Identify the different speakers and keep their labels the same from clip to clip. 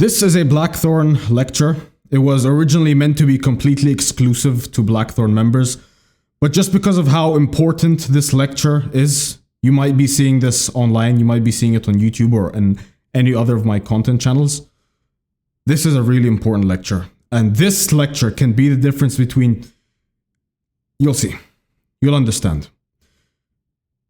Speaker 1: This is a Blackthorn lecture. It was originally meant to be completely exclusive to Blackthorn members, but just because of how important this lecture is, you might be seeing this online, you might be seeing it on YouTube or in any other of my content channels. This is a really important lecture, and this lecture can be the difference between... You'll see. You'll understand.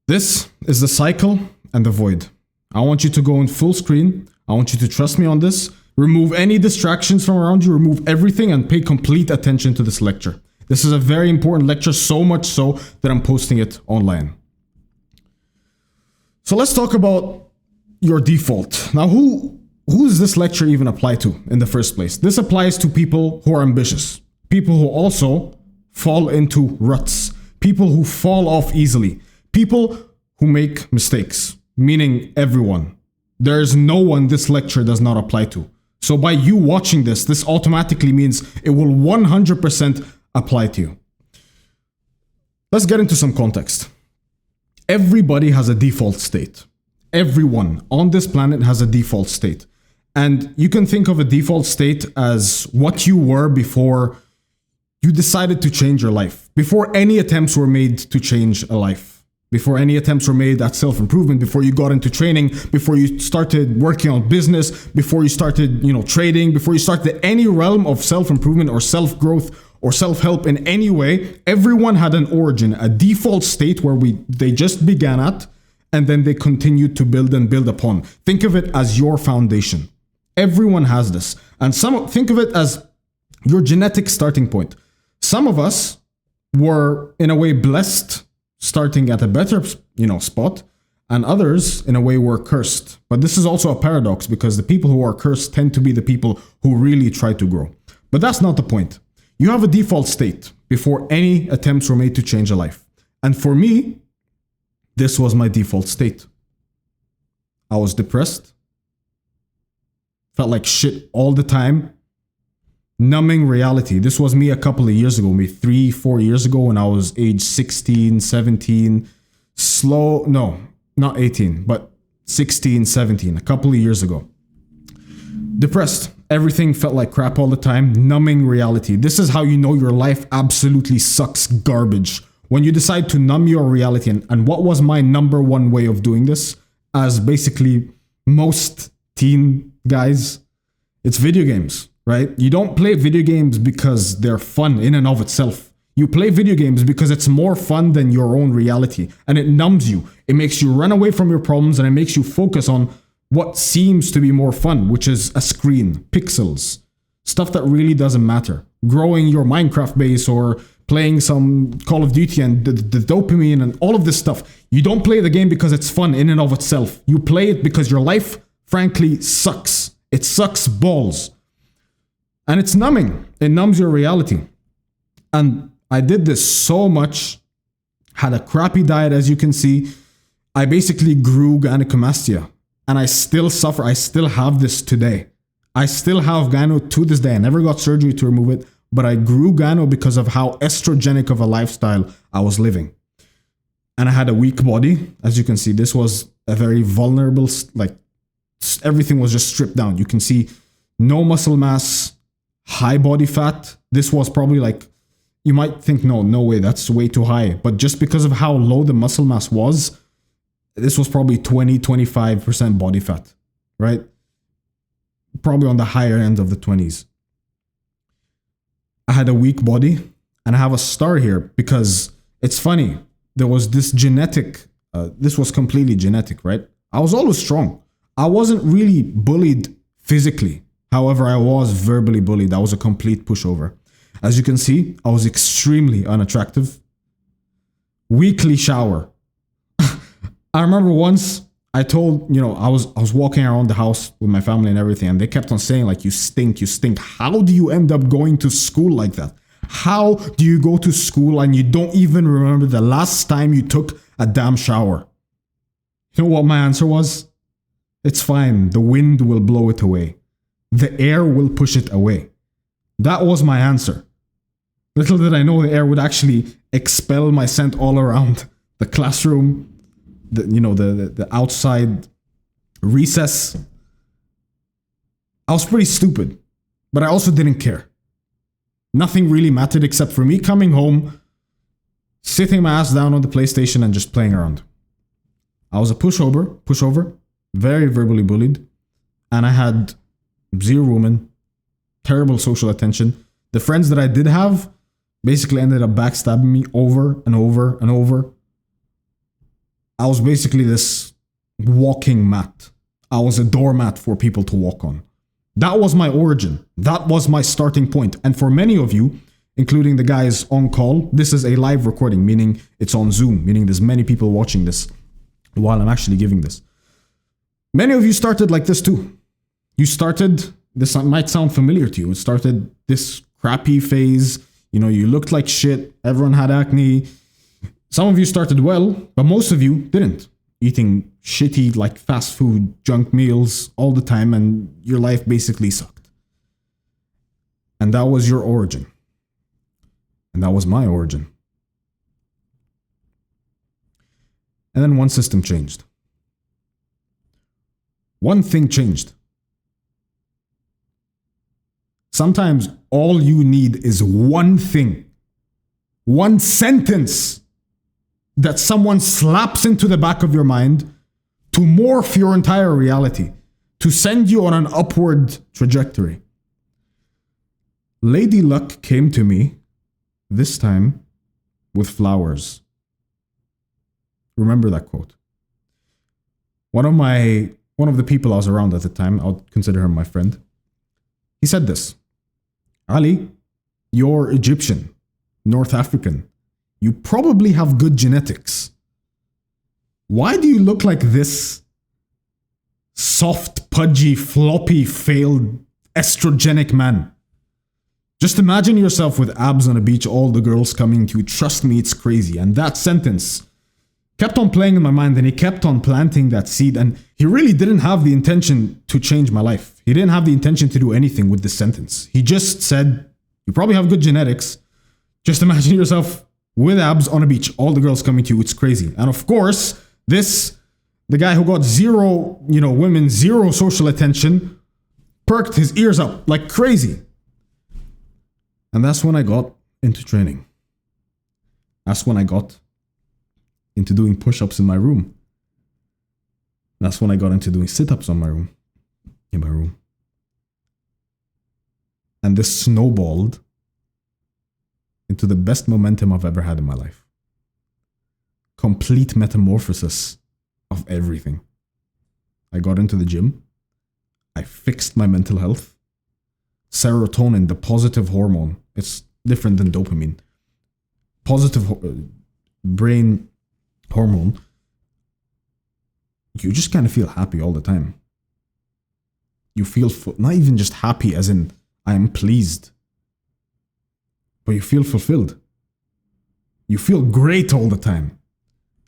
Speaker 1: This is the cycle and the void. I want you to go in full screen. I want you to trust me on this. Remove any distractions from around you, remove everything, and pay complete attention to this lecture. This is a very important lecture, so much so that I'm posting it online. So let's talk about your default. Now, who does this lecture even apply to in the first place? This applies to people who are ambitious, people who also fall into ruts, people who fall off easily, people who make mistakes, meaning everyone. There's no one this lecture does not apply to. So by you watching this, this automatically means it will 100% apply to you. Let's get into some context. Everybody has a default state. Everyone on this planet has a default state. And you can think of a default state as what you were before you decided to change your life, before any attempts were made to change a life. Before any attempts were made at self-improvement, before you got into training, before you started working on business, before you started, trading, before you started any realm of self-improvement or self-growth or self-help in any way, everyone had an origin, a default state where they just began at, and then they continued to build and build upon. Think of it as your foundation. Everyone has this. And think of it as your genetic starting point. Some of us were, in a way, blessed starting at a better, spot, and others, in a way, were cursed. But this is also a paradox because the people who are cursed tend to be the people who really try to grow. But that's not the point. You have a default state before any attempts were made to change a life. And for me, this was my default state. I was depressed, felt like shit all the time, numbing reality. This was me a couple of years ago, maybe 3-4 years ago when I was age 16, 17, no, not 18, but 16, 17, a couple of years ago. Depressed. Everything felt like crap all the time, numbing reality. This is how you know your life absolutely sucks garbage. When you decide to numb your reality, and what was my number one way of doing this, as basically most teen guys, it's video games. Right? You don't play video games because they're fun in and of itself. You play video games because it's more fun than your own reality, and it numbs you. It makes you run away from your problems, and it makes you focus on what seems to be more fun, which is a screen, pixels, stuff that really doesn't matter. Growing your Minecraft base or playing some Call of Duty and the dopamine and all of this stuff. You don't play the game because it's fun in and of itself. You play it because your life, frankly, sucks. It sucks balls. And it's numbing. It numbs your reality. And I did this so much, had a crappy diet, as you can see. I basically grew gynecomastia. And I still suffer. I still have this today. I still have gyno to this day. I never got surgery to remove it, but I grew gyno because of how estrogenic of a lifestyle I was living. And I had a weak body. As you can see, this was a very vulnerable, everything was just stripped down. You can see no muscle mass, high body fat. This was probably you might think, no way, that's way too high. But just because of how low the muscle mass was, this was probably 20-25% body fat, right? Probably on the higher end of the 20s. I had a weak body, and I have a star here because it's funny. There was this genetic, this was completely genetic, right? I was always strong. I wasn't really bullied physically. However, I was verbally bullied. I was a complete pushover. As you can see, I was extremely unattractive. Weekly shower. I remember once I told, I was walking around the house with my family and everything, and they kept on saying you stink, you stink. How do you end up going to school like that? How do you go to school and you don't even remember the last time you took a damn shower? You know what my answer was? It's fine. The wind will blow it away. The air will push it away. That was my answer. Little did I know the air would actually expel my scent all around the classroom, the outside recess. I was pretty stupid, but I also didn't care. Nothing really mattered except for me coming home, sitting my ass down on the PlayStation and just playing around. I was a pushover, very verbally bullied, and I had zero women, terrible social attention. The friends that I did have basically ended up backstabbing me over and over and over. I was basically this walking mat. I was a doormat for people to walk on. That was my origin. That was my starting point. And for many of you, including the guys on call, this is a live recording, meaning it's on Zoom, meaning there's many people watching this while I'm actually giving this. Many of you started like this too. You started, this might sound familiar to you, it started this crappy phase. You know, you looked like shit, everyone had acne. Some of you started well, but most of you didn't. Eating shitty, like fast food, junk meals all the time, and your life basically sucked. And that was your origin. And that was my origin. And then one system changed. One thing changed. Sometimes all you need is one thing, one sentence that someone slaps into the back of your mind to morph your entire reality, to send you on an upward trajectory. Lady Luck came to me, this time with flowers. Remember that quote. One of the people I was around at the time, I would consider him my friend, he said this: Ali, you're Egyptian, North African. You probably have good genetics. Why do you look like this soft, pudgy, floppy, failed, estrogenic man? Just imagine yourself with abs on a beach, all the girls coming to you. Trust me, it's crazy. And that sentence kept on playing in my mind, and he kept on planting that seed. And he really didn't have the intention to change my life. He didn't have the intention to do anything with this sentence. He just said, you probably have good genetics. Just imagine yourself with abs on a beach, all the girls coming to you. It's crazy. And of course, the guy who got zero, women, zero social attention, perked his ears up like crazy. And that's when I got into training. That's when I got into doing push-ups in my room. That's when I got into doing sit-ups in my room. And this snowballed into the best momentum I've ever had in my life. Complete metamorphosis of everything. I got into the gym. I fixed my mental health. Serotonin, the positive hormone, it's different than dopamine. Positive brain hormone. You just kind of feel happy all the time. You feel not even just happy as in I am pleased, but you feel fulfilled. You feel great all the time.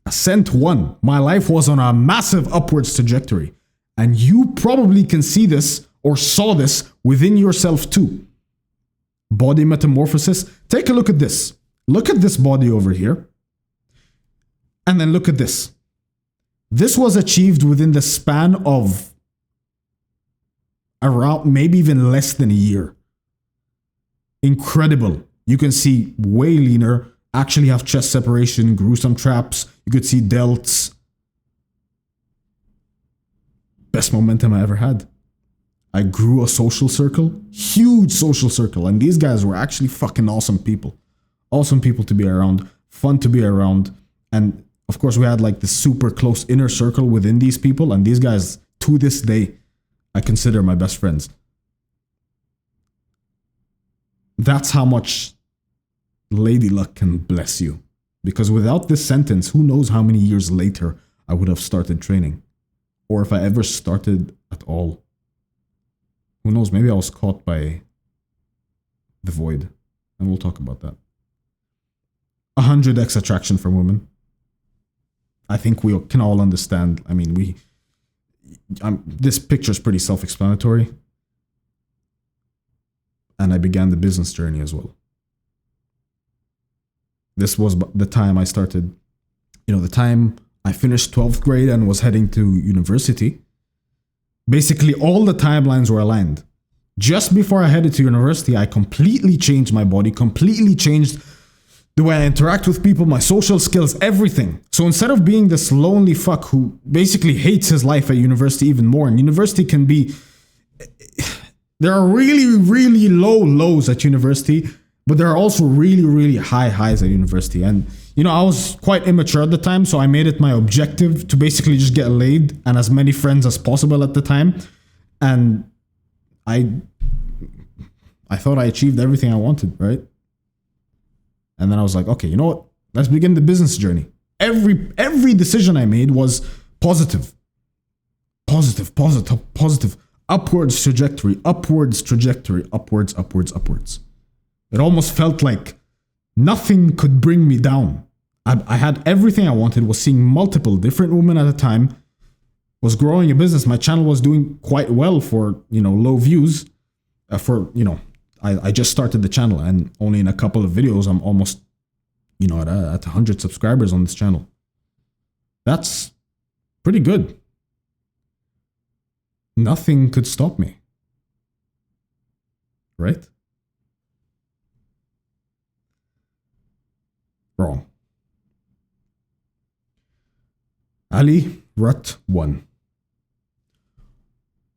Speaker 1: Ascent 1, my life was on a massive upwards trajectory. And you probably can see this or saw this within yourself too. Body metamorphosis. Take a look at this. Look at this body over here. And then look at this. This was achieved within the span of around maybe even less than a year. Incredible. You can see way leaner, actually have chest separation, gruesome traps. You could see delts. Best momentum I ever had. I grew a social circle, huge social circle. And these guys were actually fucking awesome people. Awesome people to be around, fun to be around. And of course we had like the super close inner circle within these people. And these guys, to this day, I consider my best friends. That's how much Lady Luck can bless you. Because without this sentence, who knows how many years later I would have started training. Or if I ever started at all. Who knows, maybe I was caught by the void. And we'll talk about that. 100x attraction from women. I think we can all understand. I mean, this picture is pretty self-explanatory. And I began the business journey as well. This was the time I started, the time I finished 12th grade and was heading to university. Basically, all the timelines were aligned. Just before I headed to university, I completely changed my body, completely changed the way I interact with people, my social skills, everything. So instead of being this lonely fuck who basically hates his life at university even more, and university can be, there are really, really low lows at university, but there are also really, really high highs at university. And, you know, I was quite immature at the time, so I made it my objective to basically just get laid and as many friends as possible at the time. And I thought I achieved everything I wanted, right? And then I was like, okay, you know what? Let's begin the business journey. Every decision I made was positive. Positive, positive, positive. Upwards trajectory, upwards trajectory, upwards, upwards, upwards. It almost felt like nothing could bring me down. I had everything I wanted, was seeing multiple different women at a time, was growing a business. My channel was doing quite well for, you know, low views. I just started the channel, and only in a couple of videos, I'm almost, you know, at 100 subscribers on this channel. That's pretty good. Nothing could stop me. Right? Wrong. Ali Rut won.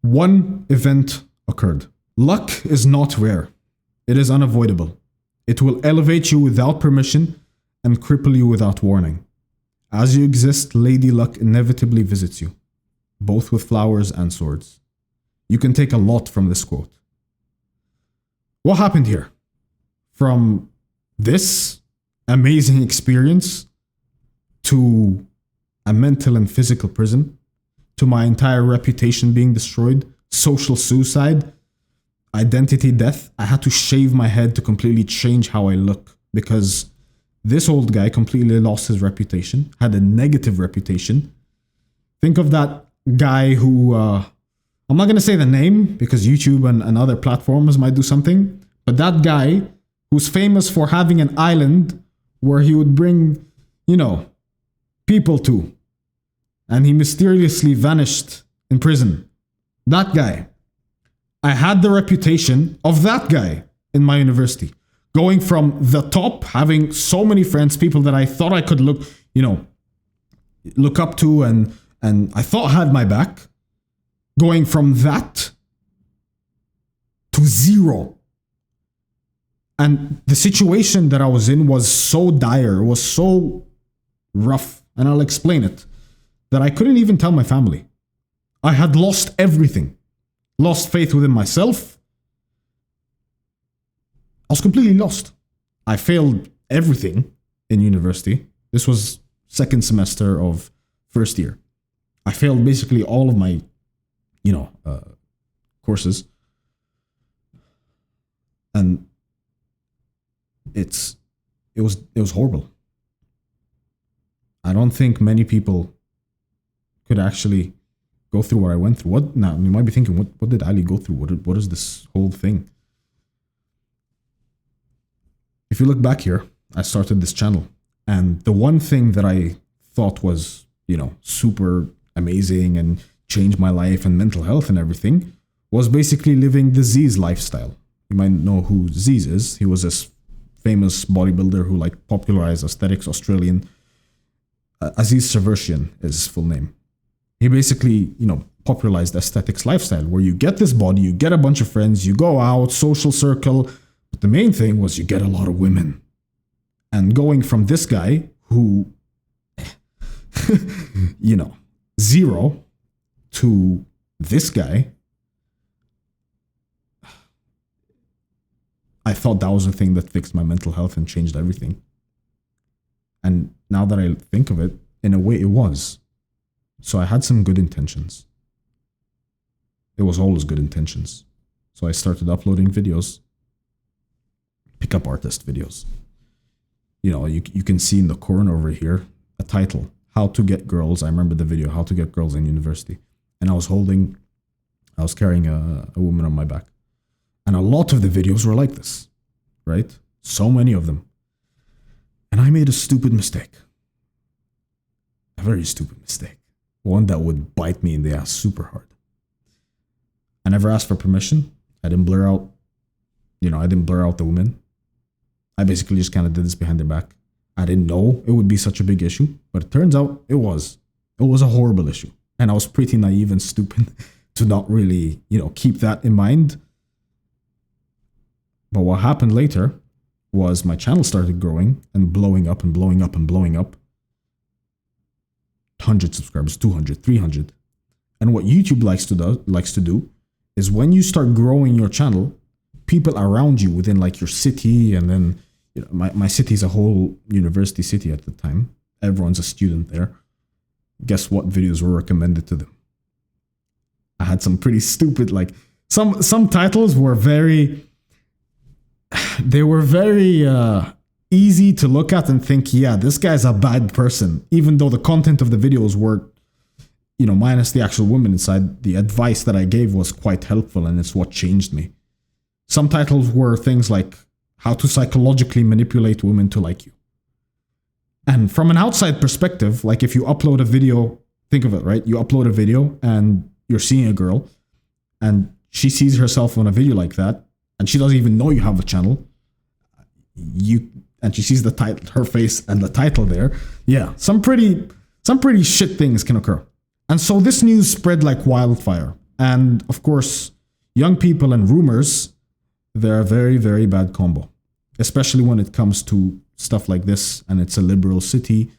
Speaker 1: One event occurred. Luck is not rare. It is unavoidable. It will elevate you without permission and cripple you without warning. As you exist, Lady Luck inevitably visits you, both with flowers and swords. You can take a lot from this quote. What happened here? From this amazing experience to a mental and physical prison, to my entire reputation being destroyed, social suicide, identity death. I had to shave my head to completely change how I look, because this old guy completely lost his reputation, had a negative reputation. Think of that guy who, I'm not going to say the name because YouTube and other platforms might do something, but that guy who's famous for having an island where he would bring, you know, people to, and he mysteriously vanished in prison. That guy. I had the reputation of that guy in my university. Going from the top, having so many friends, people that I thought I could look up to and I thought had my back. Going from that to zero. And the situation that I was in was so dire, was so rough, and I'll explain it, that I couldn't even tell my family. I had lost everything. Lost faith within myself. I was completely lost. I failed everything in university. This was second semester of first year. I failed basically all of my, courses. And it was horrible. I don't think many people could actually go through what I went through. What now? You might be thinking, what did Ali go through? What is this whole thing? If you look back here, I started this channel, and the one thing that I thought was, super amazing and changed my life and mental health and everything was basically living the Ziz lifestyle. You might know who Ziz is. He was this famous bodybuilder who popularized aesthetics, Australian. Aziz Saversian is his full name. He basically, popularized aesthetics lifestyle where you get this body, you get a bunch of friends, you go out, social circle. But the main thing was you get a lot of women. And going from this guy who, zero to this guy, I thought that was the thing that fixed my mental health and changed everything. And now that I think of it, in a way it was. So I had some good intentions. It was always good intentions. So I started uploading videos, pickup artist videos. You can see in the corner over here, a title, How to Get Girls. I remember the video, How to Get Girls in University. And I was carrying a woman on my back. And a lot of the videos were like this, right? So many of them. And I made a stupid mistake. A very stupid mistake. One that would bite me in the ass super hard. I never asked for permission. I didn't blur out, I didn't blur out the women. I basically just kind of did this behind their back. I didn't know it would be such a big issue, but it turns out it was. It was a horrible issue. And I was pretty naive and stupid to not really, keep that in mind. But what happened later was my channel started growing and blowing up and blowing up and blowing up. 100 subscribers, 200, 300. And what YouTube likes to do is when you start growing your channel, people around you within like your city, and then my city is a whole university city at the time. Everyone's a student there. Guess what videos were recommended to them? I had some pretty stupid, like some titles were very easy to look at and think, yeah, this guy's a bad person. Even though the content of the videos were, minus the actual women inside, the advice that I gave was quite helpful, and it's what changed me. Some titles were things like how to psychologically manipulate women to like you. And from an outside perspective, like if you upload a video, think of it, right? You upload a video and you're seeing a girl and she sees herself on a video like that and she doesn't even know you have a channel. And she sees the title, her face and the title there. Yeah, some pretty shit things can occur. And so this news spread like wildfire. And of course, young people and rumors, they're a very, very bad combo, especially when it comes to stuff like this and it's a liberal city.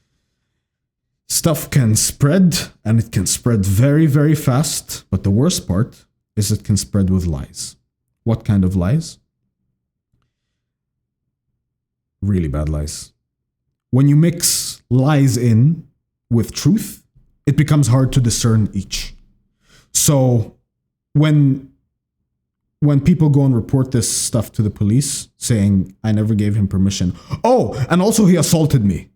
Speaker 1: Stuff can spread, and it can spread very, very fast. But the worst part is it can spread with lies. What kind of lies? Really bad lies. When you mix lies in with truth, it becomes hard to discern each. So when people go and report this stuff to the police saying, I never gave him permission. Oh, and also he assaulted me.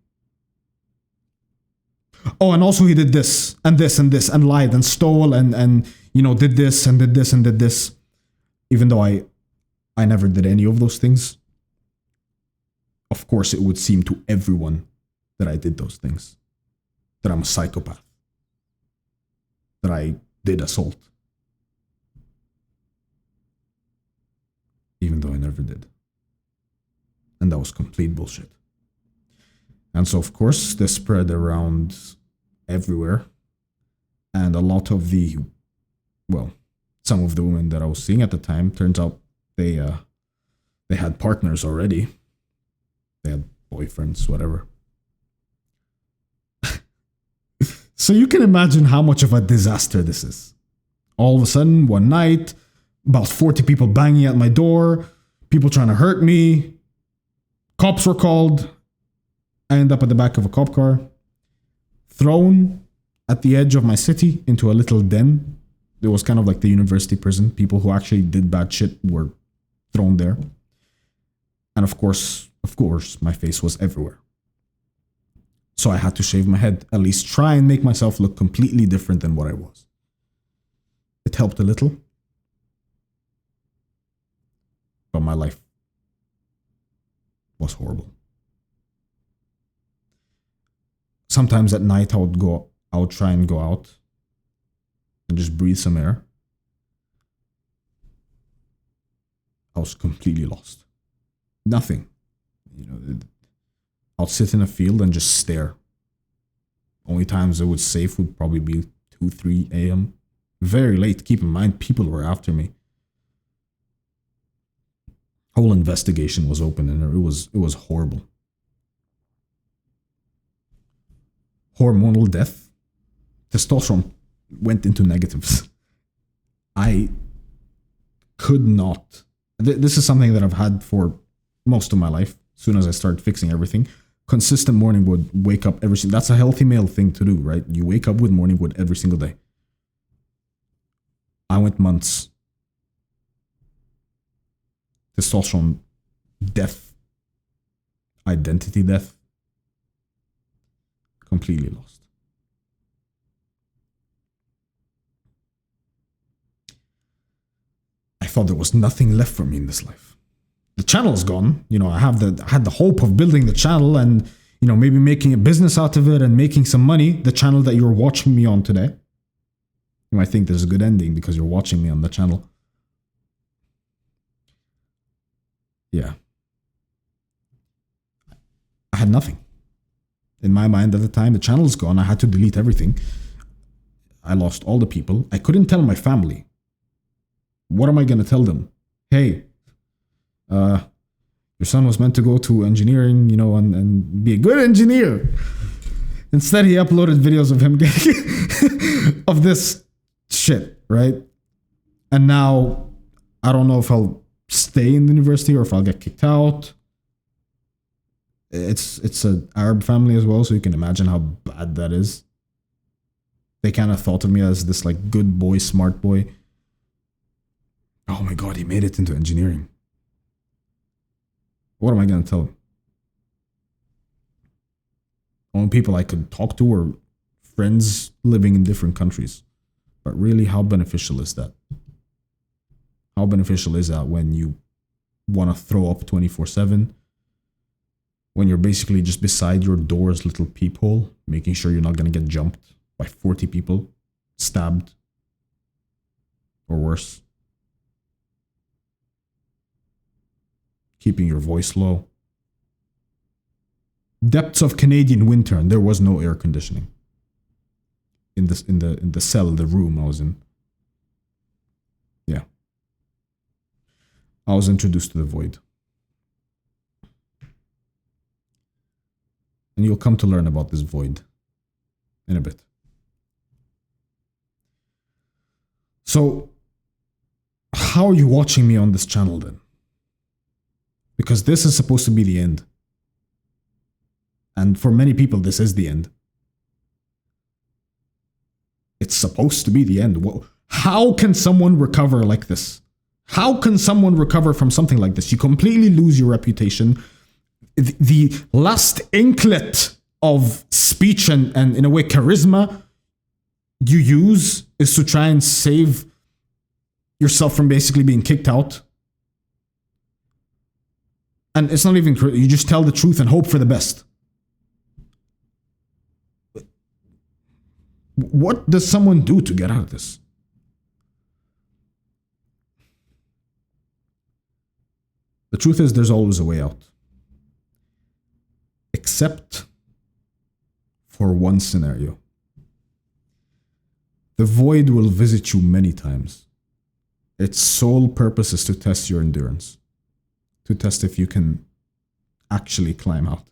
Speaker 1: Oh, and also he did this and this and this and lied and stole and did this and did this and did this. Even though I never did any of those things. Of course, it would seem to everyone that I did those things. That I'm a psychopath. That I did assault. Even though I never did. And that was complete bullshit. And so, of course, this spread around everywhere. And a lot of some of the women that I was seeing at the time, turns out they had partners already. They had boyfriends, whatever. So you can imagine how much of a disaster this is. All of a sudden, one night, about 40 people banging at my door, people trying to hurt me. Cops were called. I end up at the back of a cop car, thrown at the edge of my city into a little den. It was kind of like the university prison. People who actually did bad shit were thrown there. And of course, my face was everywhere. So I had to shave my head, at least try and make myself look completely different than what I was. It helped a little. But my life was horrible. Sometimes at night I would try and go out and just breathe some air. I was completely lost. Nothing. I'll sit in a field and just stare. Only times it was safe would probably be 2, 3 a.m. Very late. Keep in mind, people were after me. Whole investigation was open and it was horrible. Hormonal death. Testosterone went into negatives. I could not. This is something that I've had for most of my life. As soon as I started fixing everything, consistent morning wood, wake up every single. That's a healthy male thing to do, right? You wake up with morning wood every single day. I went months. Testosterone death. Identity death. Completely lost. I thought there was nothing left for me in this life. The channel's gone. I had the hope of building the channel and, maybe making a business out of it and making some money. The channel that you're watching me on today. You might think there's a good ending because you're watching me on the channel. Yeah. I had nothing. In my mind at the time, the channel's gone. I had to delete everything. I lost all the people. I couldn't tell my family. What am I going to tell them? Hey, your son was meant to go to engineering, and be a good engineer. Instead, he uploaded videos of him getting of this shit, right? And now I don't know if I'll stay in the university or if I'll get kicked out. It's an Arab family as well, so you can imagine how bad that is. They kind of thought of me as this like good boy, smart boy. Oh my god, he made it into engineering. What am I gonna tell him? Only people I could talk to were friends living in different countries. But really, how beneficial is that? How beneficial is that when you want to throw up 24/7? When you're basically just beside your door's little peephole, making sure you're not going to get jumped by 40 people, stabbed, or worse. Keeping your voice low. Depths of Canadian winter, and there was no air conditioning in the cell, the room I was in. Yeah. I was introduced to the void. And you'll come to learn about this void in a bit. So, how are you watching me on this channel then? Because this is supposed to be the end. And for many people, this is the end. It's supposed to be the end. How can someone recover like this? How can someone recover from something like this? You completely lose your reputation. The last inklet of speech and in a way charisma you use is to try and save yourself from basically being kicked out. And it's not even, you just tell the truth and hope for the best. What does someone do to get out of this? The truth is, there's always a way out. Except for one scenario. The void will visit you many times. Its sole purpose is to test your endurance. To test if you can actually climb out.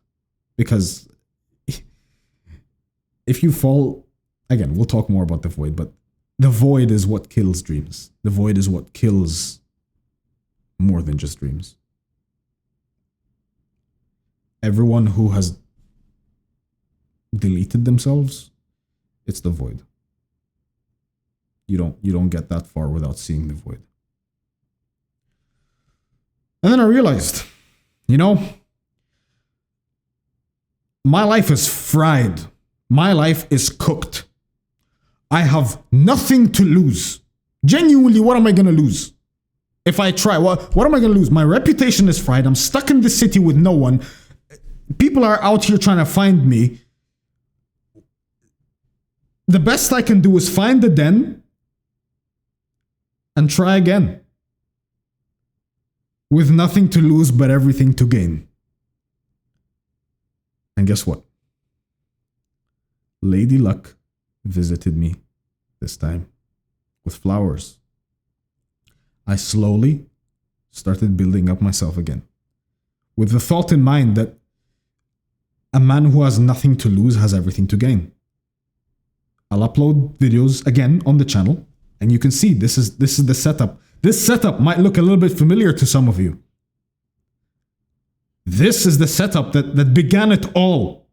Speaker 1: Because if you fall, again, we'll talk more about the void, but the void is what kills dreams. The void is what kills more than just dreams. Everyone who has deleted themselves, it's the void. You don't get that far without seeing the void. And then I realized, my life is fried. My life is cooked. I have nothing to lose. Genuinely, what am I going to lose? If I try, what am I going to lose? My reputation is fried. I'm stuck in this city with no one. People are out here trying to find me. The best I can do is find the den and try again. With nothing to lose but everything to gain. And guess what? Lady Luck visited me this time with flowers. I slowly started building up myself again. With the thought in mind that a man who has nothing to lose has everything to gain. I'll upload videos again on the channel, and you can see this is the setup. This setup might look a little bit familiar to some of you. This is the setup that began it all.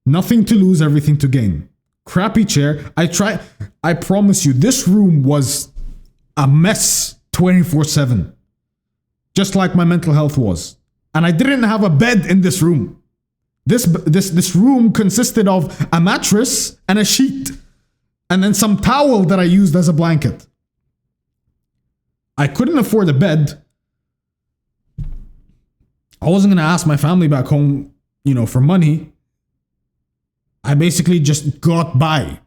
Speaker 1: Nothing to lose, everything to gain. Crappy chair. I promise you, this room was a mess 24/7. Just like my mental health was. And I didn't have a bed in this room. This room consisted of a mattress and a sheet. And then some towel that I used as a blanket. I couldn't afford a bed. I wasn't going to ask my family back home, for money. I basically just got by.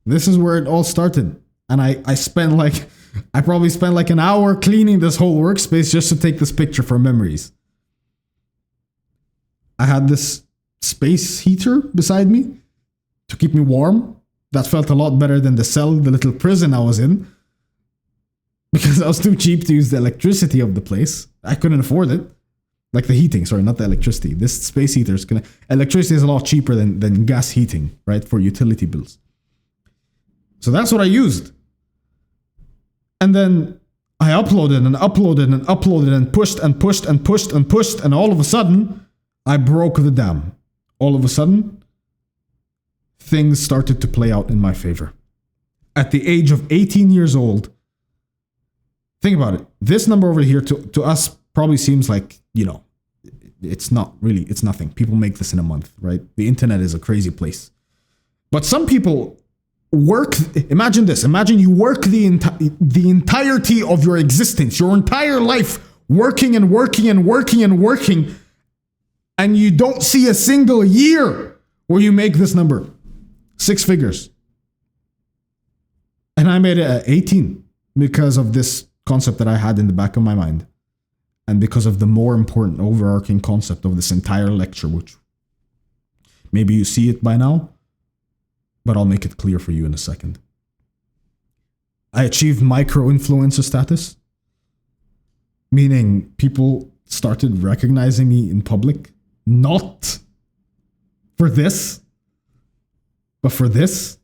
Speaker 1: This is where it all started. And I probably spent like an hour cleaning this whole workspace just to take this picture for memories. I had this space heater beside me to keep me warm. That felt a lot better than the cell, the little prison I was in. Because I was too cheap to use the electricity of the place. I couldn't afford it. Like the heating, sorry, not the electricity. This space heater is electricity is a lot cheaper than gas heating, right? For utility bills. So that's what I used. And then I uploaded and uploaded and uploaded and pushed and pushed and pushed and pushed. And all of a sudden, I broke the dam. All of a sudden, things started to play out in my favor. At the age of 18 years old, think about it. This number over here to us probably seems like, it's not really, it's nothing. People make this in a month, right? The internet is a crazy place. But some people imagine this. Imagine you work the entirety of your existence, your entire life, working and working and working and working, and you don't see a single year where you make this number. 6 figures. And I made it at 18 because of this concept that I had in the back of my mind. And because of the more important overarching concept of this entire lecture, which maybe you see it by now, but I'll make it clear for you in a second. I achieved micro-influencer status, meaning people started recognizing me in public, not for this, but for this.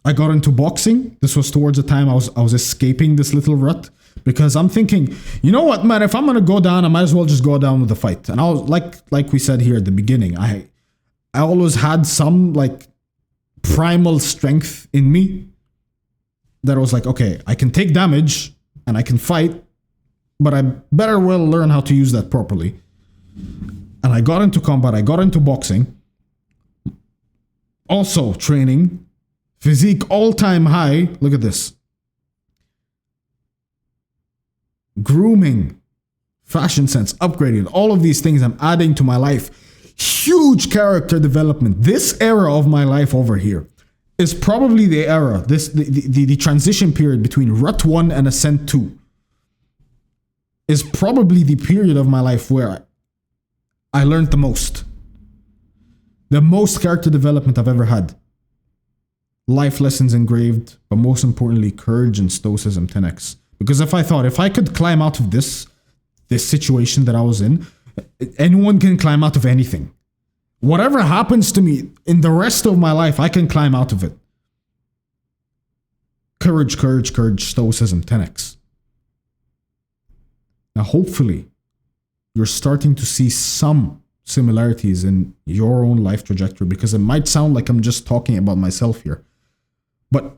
Speaker 1: I got into boxing. This was towards the time I was escaping this little rut, because I'm thinking, you know what, man, if I'm gonna go down, I might as well just go down with the fight. And I was like we said here at the beginning, I always had some like primal strength in me that was like, okay, I can take damage and I can fight, but I better well learn how to use that properly. And I got into combat, I got into boxing, also training, physique all-time high. Look at this. Grooming, fashion sense, upgrading, all of these things I'm adding to my life. Huge character development. This era of my life over here is probably the era, the transition period between Rut 1 and Ascent 2 is probably the period of my life where I learned the most. The most character development I've ever had. Life lessons engraved, but most importantly, courage and stoicism 10x. Because if I could climb out of this situation that I was in, anyone can climb out of anything. Whatever happens to me in the rest of my life, I can climb out of it. Courage, courage, courage, stoicism 10x. Now, hopefully, you're starting to see some similarities in your own life trajectory, because it might sound like I'm just talking about myself here. But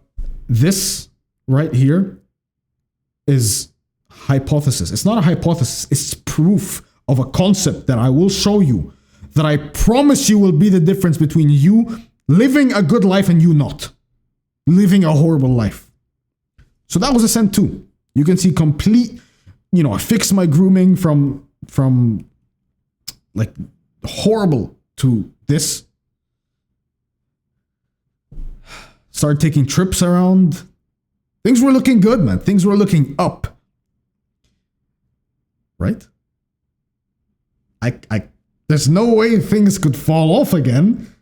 Speaker 1: this right here is hypothesis. It's not a hypothesis. It's proof of a concept that I will show you, that I promise you will be the difference between you living a good life and you not living a horrible life. So that was Ascent 2. You can see complete, I fixed my grooming from like horrible to this. Started taking trips around. Things were looking good, man. Things were looking up. Right? There's no way things could fall off again.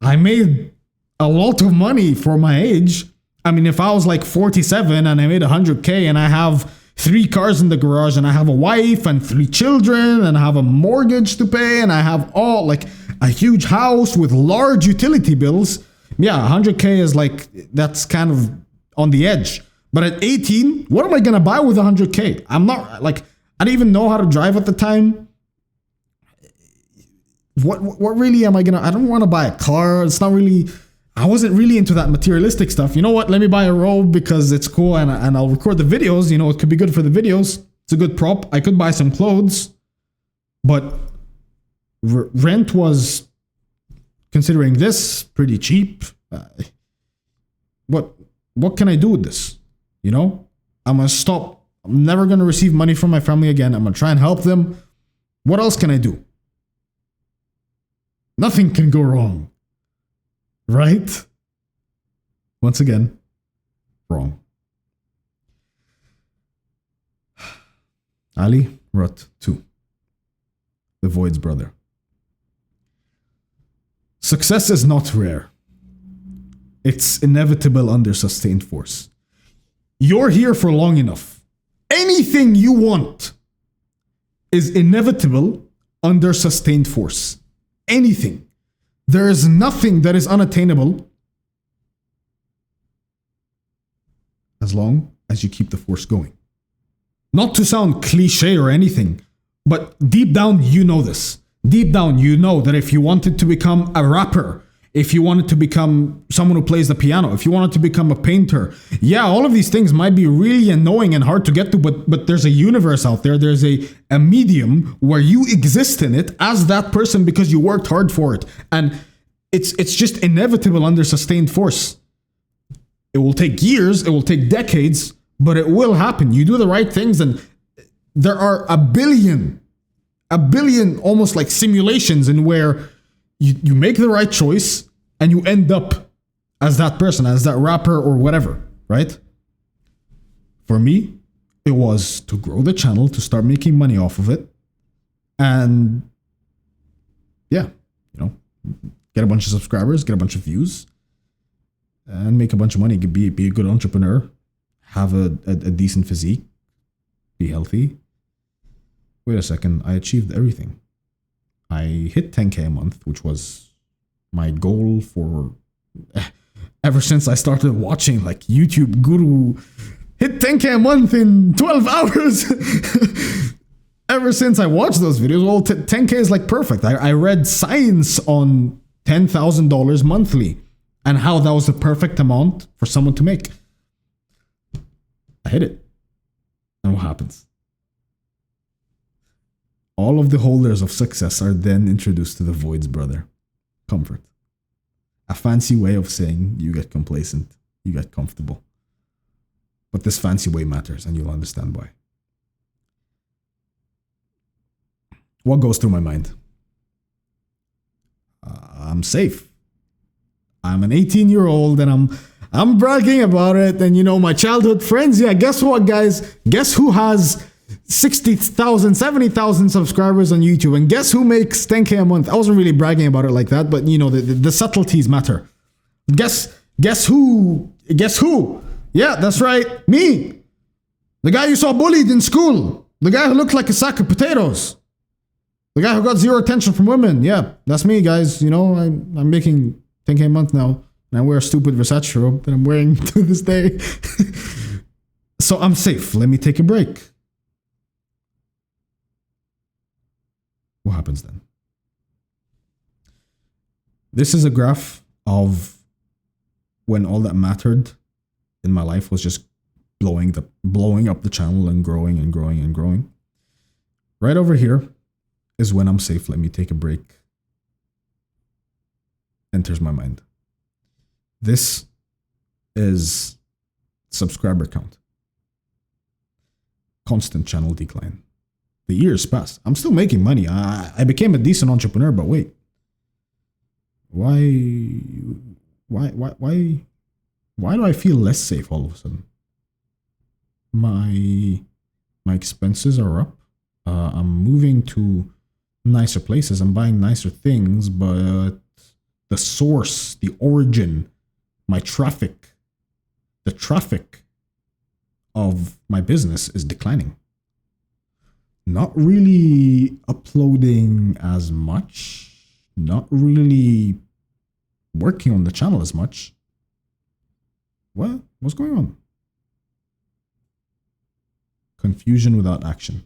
Speaker 1: I made a lot of money for my age. I mean, if I was like 47 and I made 100K and I have 3 cars in the garage and I have a wife and 3 children and I have a mortgage to pay and I have all like a huge house with large utility bills. Yeah, 100K is like, that's kind of on the edge. But at 18, what am I going to buy with 100K? I'm not like, I didn't even know how to drive at the time. What really am I going to, I don't want to buy a car. It's not really, I wasn't really into that materialistic stuff. You know what? Let me buy a robe because it's cool and I'll record the videos. It could be good for the videos. It's a good prop. I could buy some clothes, but rent was, considering this, pretty cheap. What can I do with this? I'm going to stop. I'm never going to receive money from my family again. I'm going to try and help them. What else can I do? Nothing can go wrong. Right? Once again, wrong. Ali Rut 2. The Void's brother. Success is not rare. It's inevitable under sustained force. You're here for long enough. Anything you want is inevitable under sustained force. Anything. There is nothing that is unattainable as long as you keep the force going. Not to sound cliche or anything, but deep down you know this. Deep down you know that if you wanted to become a rapper, if you wanted to become someone who plays the piano, if you wanted to become a painter, yeah, all of these things might be really annoying and hard to get to, but there's a universe out there. There's a medium where you exist in it as that person because you worked hard for it. And it's just inevitable under sustained force. It will take years, it will take decades, but it will happen. You do the right things, and there are a billion almost like simulations in where you make the right choice and you end up as that person, as that rapper or whatever, right? For me, it was to grow the channel, to start making money off of it. And yeah, get a bunch of subscribers, get a bunch of views, and make a bunch of money. Be a good entrepreneur, have a decent physique, be healthy. Wait a second, I achieved everything. I hit 10K a month, which was my goal for ever since I started watching like YouTube Guru. Hit 10K a month in 12 hours. Ever since I watched those videos, well, 10K is like perfect. I read science on $10,000 monthly and how that was the perfect amount for someone to make. I hit it. And what happens? All of the holders of success are then introduced to the Void's brother. Comfort. A fancy way of saying you get complacent, you get comfortable. But this fancy way matters, and you'll understand why. What goes through my mind? I'm safe. I'm an 18-year-old and I'm bragging about it. And my childhood friends, yeah, guess what, guys? Guess who has 60,000, 70,000 subscribers on YouTube, and guess who makes 10K a month? I wasn't really bragging about it like that, but the subtleties matter. Guess who? Yeah, that's right, me. The guy you saw bullied in school. The guy who looked like a sack of potatoes. The guy who got zero attention from women. Yeah, that's me, guys. I'm making 10K a month now, and I wear a stupid Versace robe that I'm wearing to this day. So I'm safe. Let me take a break. What happens then? This is a graph of when all that mattered in my life was just blowing up the channel and growing and growing and growing. Right over here is when I'm safe. Let me take a break. Enters my mind. This is subscriber count. Constant channel decline. The years passed. I'm still making money. I became a decent entrepreneur, but wait. Why do I feel less safe all of a sudden? My expenses are up. I'm moving to nicer places. I'm buying nicer things, but the source, the origin, my traffic, the traffic of my business is declining. Not really uploading as much, not really working on the channel as much. What's going on? Confusion without action.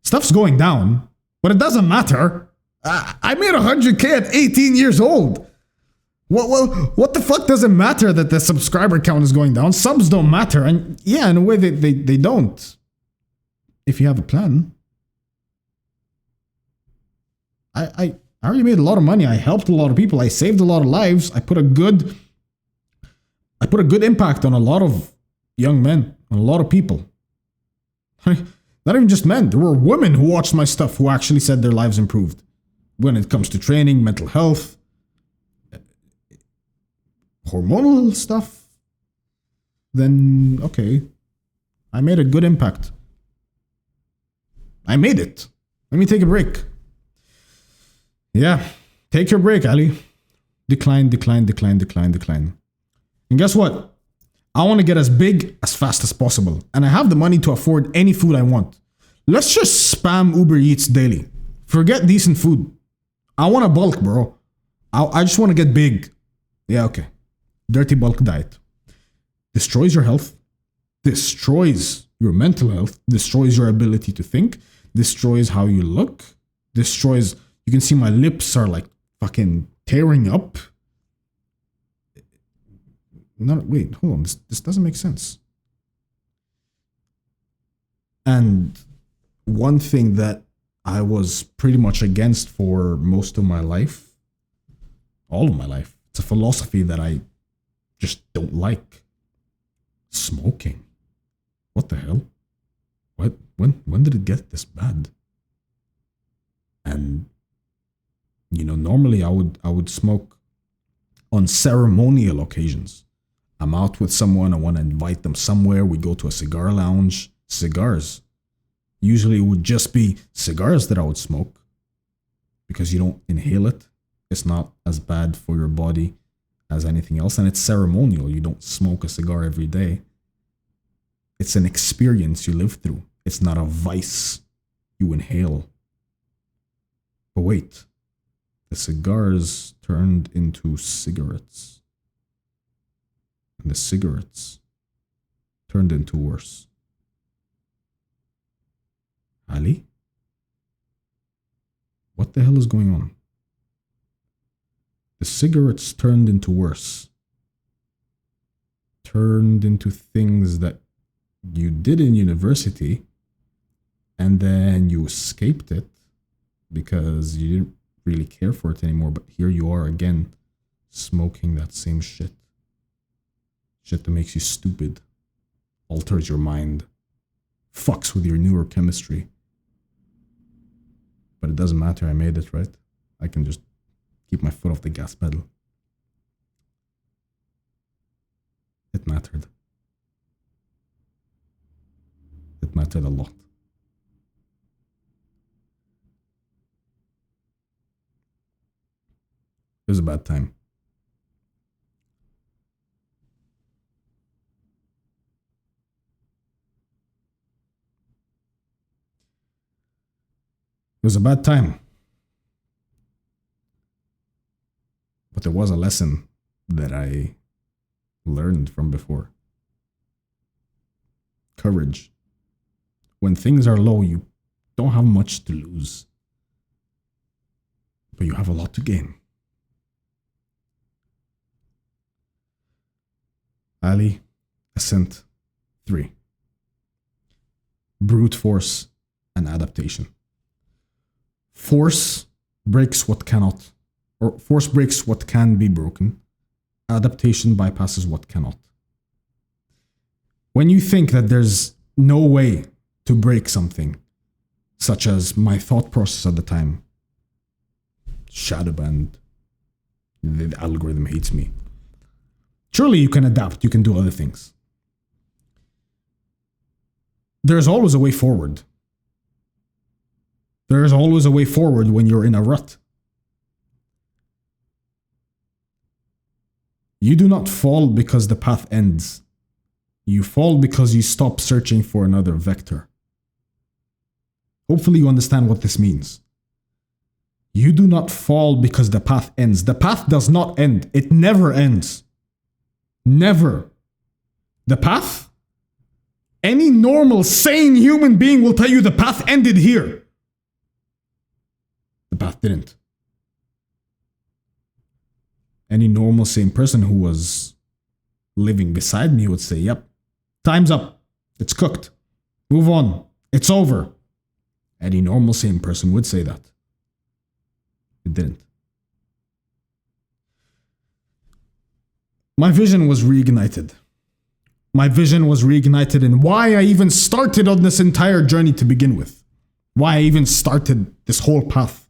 Speaker 1: Stuff's going down, but it doesn't matter. I made 100K at 18 years old. What the fuck does it matter that the subscriber count is going down? Subs don't matter. And yeah, in a way they don't. If you have a plan. I already made a lot of money. I helped a lot of people. I saved a lot of lives. I put a good impact on a lot of young men, on a lot of people. Not even just men. There were women who watched my stuff who actually said their lives improved when it comes to training, mental health. hormonal stuff, then okay, I made a good impact. I made it. Let me take a break. Yeah, take your break, Ali. Decline. And guess what? I want to get as big as fast as possible. And I have the money to afford any food I want. Let's just spam Uber Eats daily. Forget decent food. I want to bulk, bro. I just want to get big. Yeah, okay. Dirty bulk diet. Destroys your health. Destroys your mental health. Destroys your ability to think. Destroys how you look. Destroys... You can see my lips are like fucking tearing up. No, wait, hold on. This doesn't make sense. And one thing that I was pretty much against for most of my life, all of my life, it's a philosophy that I just don't like. Smoking. What the hell? What? When did it get this bad? And you know, normally I would smoke on ceremonial occasions. I'm out with someone, I want to invite them somewhere, we go to a cigar lounge, cigars. Usually it would just be cigars that I would smoke because you don't inhale it. It's not as bad for your body as anything else, and it's ceremonial. You don't smoke a cigar every day. It's an experience you live through. It's not a vice you inhale. But wait, the cigars turned into cigarettes. And the cigarettes turned into worse. Ali? What the hell is going on? The cigarettes turned into worse. Turned into things that you did in university and then you escaped it because you didn't really care for it anymore. But here you are again, smoking that same shit. Shit that makes you stupid, alters your mind, fucks with your neurochemistry. But it doesn't matter, I made it, right? I can just keep my foot off the gas pedal. It mattered. It mattered a lot. It was a bad time. It was a bad time. But there was a lesson that I learned from before. Courage. When things are low, you don't have much to lose. But you have a lot to gain. Ali, Ascent 3. Brute force and adaptation. Force breaks what cannot, or force breaks what can be broken. Adaptation bypasses what cannot. When you think that there's no way to break something, such as my thought process at the time, shadow banned, the algorithm hates me. Surely you can adapt, you can do other things. There's always a way forward. There is always a way forward when you're in a rut. You do not fall because the path ends. You fall because you stop searching for another vector. Hopefully you understand what this means. You do not fall because the path ends. The path does not end. It never ends. Never. The path? Any normal, sane human being will tell you the path ended here. The path didn't. Any normal, sane person who was living beside me would say, yep, time's up. It's cooked. Move on. It's over. Any normal, sane person would say that. It didn't. My vision was reignited. My vision was reignited in why I even started on this entire journey to begin with. Why I even started this whole path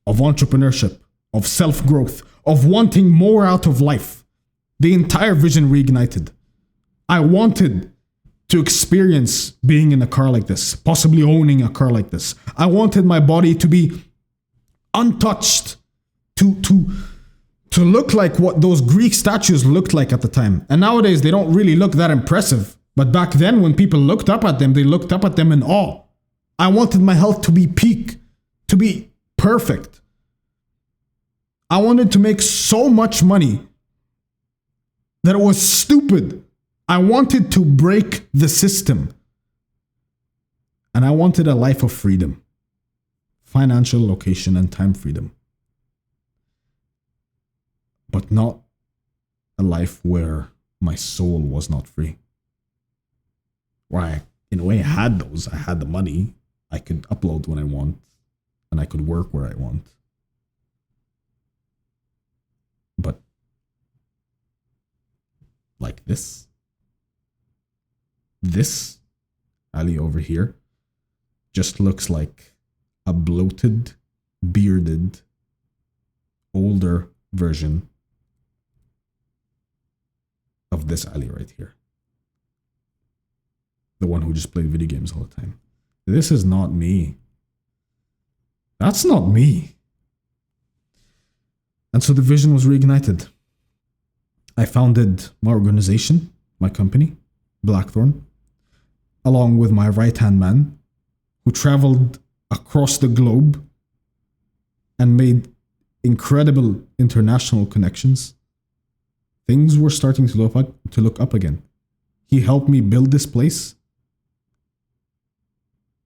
Speaker 1: of entrepreneurship, of self-growth, of wanting more out of life. The entire vision reignited. I wanted to experience being in a car like this, possibly owning a car like this. I wanted my body to be untouched, to look like what those Greek statues looked like at the time. And nowadays they don't really look that impressive. But back then when people looked up at them, they looked up at them in awe. I wanted my health to be peak, to be perfect. I wanted to make so much money that it was stupid. I wanted to break the system. And I wanted a life of freedom, financial, location, and time freedom. But not a life where my soul was not free. Where I, in a way, had those. I had the money. I could upload when I want. And I could work where I want. But like this Ali over here just looks like a bloated, bearded, older version of this Ali right here. The one who just played video games all the time. This is not me. That's not me. And so the vision was reignited. I founded my organization, my company, Blackthorn, along with my right-hand man, who traveled across the globe and made incredible international connections. Things were starting to look up again. He helped me build this place.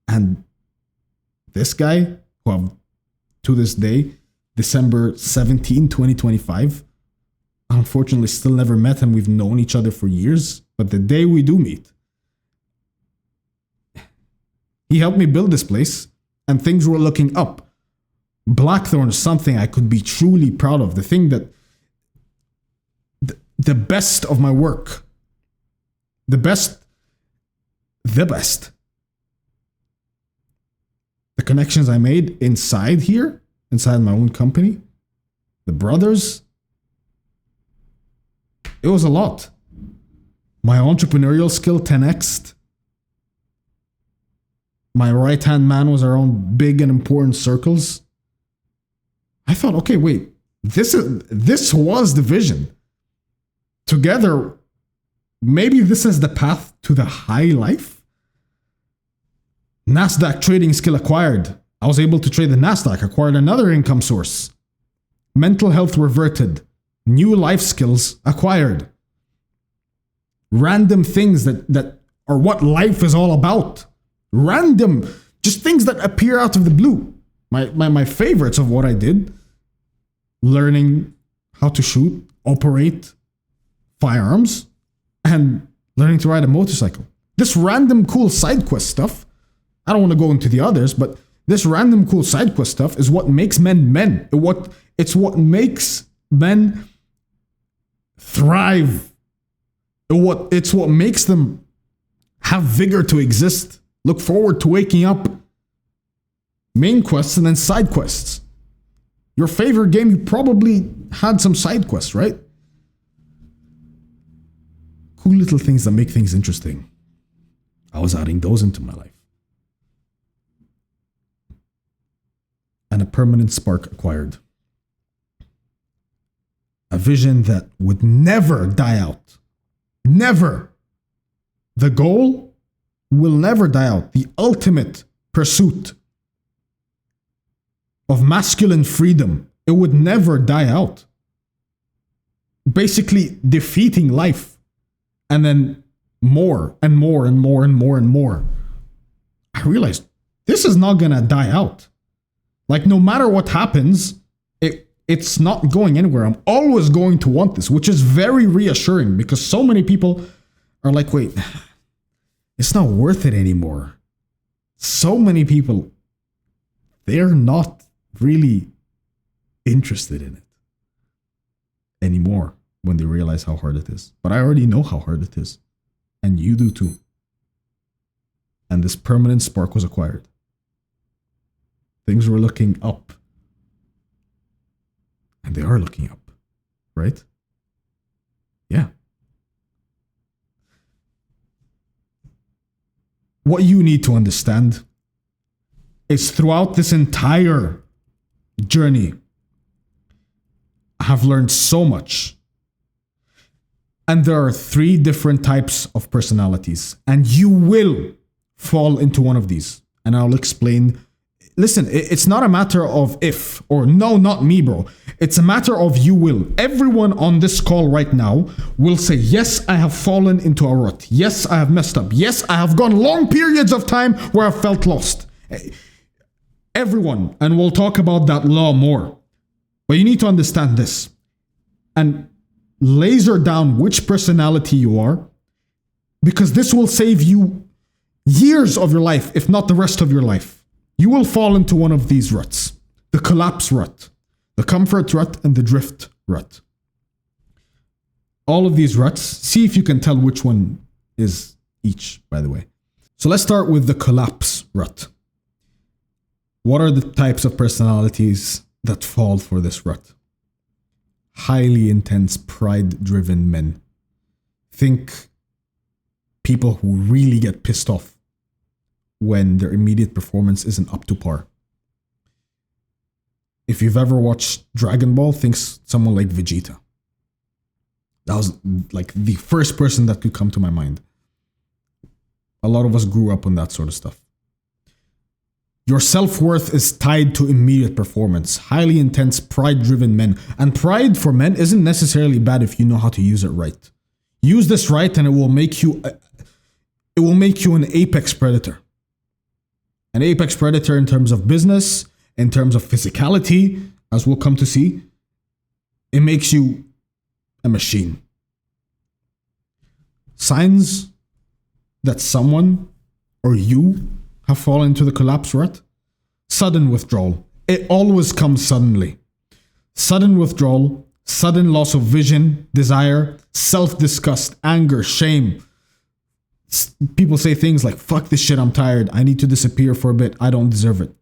Speaker 1: And this guy, who I've, to this day, December 17, 2025, unfortunately still never met him. We've known each other for years. But the day we do meet, he helped me build this place and things were looking up. Blackthorn is something I could be truly proud of. The thing that, the best of my work, the best, the connections I made inside here, inside my own company, the brothers, it was a lot. My entrepreneurial skill 10x'd. My right-hand man was around big and important circles. I thought, okay, wait, this was the vision. Together, maybe this is the path to the high life. Nasdaq trading skill acquired. I was able to trade the Nasdaq, acquired another income source. Mental health reverted. New life skills acquired. Random things that are what life is all about. Random, just things that appear out of the blue. My favorites of what I did. Learning how to shoot, operate firearms, and learning to ride a motorcycle. This random cool side quest stuff, I don't want to go into the others, but this random cool side quest stuff is what makes men men. It's what makes men thrive. It's what makes them have vigor to exist. Look forward to waking up. Main quests and then side quests. Your favorite game, you probably had some side quests, right? Cool little things that make things interesting. I was adding those into my life. And a permanent spark acquired. A vision that would never die out. Never. The goal will never die out. The ultimate pursuit of masculine freedom. It would never die out. Basically defeating life. And then more and more and more and more and more. I realized this is not going to die out. Like no matter what happens, it's not going anywhere. I'm always going to want this, which is very reassuring because so many people are like, wait, it's not worth it anymore. So many people, they're not really interested in it anymore when they realize how hard it is. But I already know how hard it is. And you do too. And this permanent spark was acquired. Things were looking up. And they are looking up, right? Yeah. What you need to understand is throughout this entire journey, I have learned so much. And there are 3 different types of personalities, and you will fall into one of these. And I'll explain. Listen, it's not a matter of if or no, not me, bro. It's a matter of you will. Everyone on this call right now will say, yes, I have fallen into a rut. Yes, I have messed up. Yes, I have gone long periods of time where I've felt lost. Everyone, and we'll talk about that law more. But you need to understand this and laser down which personality you are, because this will save you years of your life, if not the rest of your life. You will fall into one of these ruts: the collapse rut, the comfort rut, and the drift rut. All of these ruts, see if you can tell which one is each, by the way. So let's start with the collapse rut. What are the types of personalities that fall for this rut? Highly intense, pride-driven men. Think people who really get pissed off when their immediate performance isn't up to par. If you've ever watched Dragon Ball, think someone like Vegeta. That was like the first person that could come to my mind. A lot of us grew up on that sort of stuff. Your self-worth is tied to immediate performance. Highly intense, pride-driven men. And pride for men isn't necessarily bad if you know how to use it right. Use this right and it will make you an apex predator. An apex predator in terms of business, in terms of physicality, as we'll come to see. It makes you a machine. Signs that someone or you have fallen into the collapse rut: sudden withdrawal. It always comes suddenly. Sudden withdrawal, sudden loss of vision, desire, self-disgust, anger, shame. People say things like, fuck this shit, I'm tired, I need to disappear for a bit, I don't deserve it.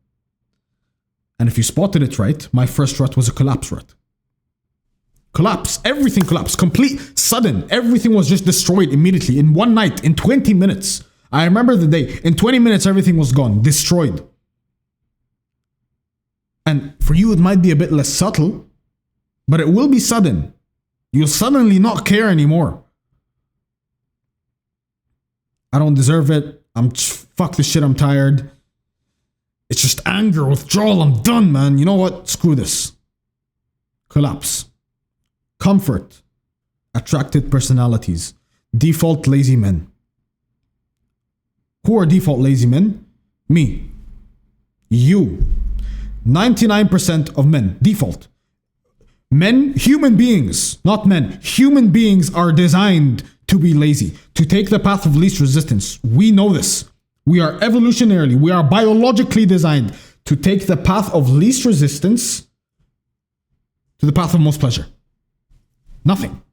Speaker 1: And if you spotted it right, my first rut was a collapse rut. Collapse, everything collapsed, complete, sudden, everything was just destroyed immediately, in one night, in 20 minutes. I remember the day, in 20 minutes everything was gone, destroyed. And for you it might be a bit less subtle, but it will be sudden. You'll suddenly not care anymore. I don't deserve it. Fuck this shit, I'm tired. It's just anger, withdrawal, I'm done, man. You know what? Screw this. Collapse. Comfort. Attracted personalities. Default lazy men. Who are default lazy men? Me. You. 99% of men. Default. Men, human beings, not men. Human beings are designed to be lazy, to take the path of least resistance. We know this. We are evolutionarily, we are biologically designed to take the path of least resistance to the path of most pleasure. Nothing.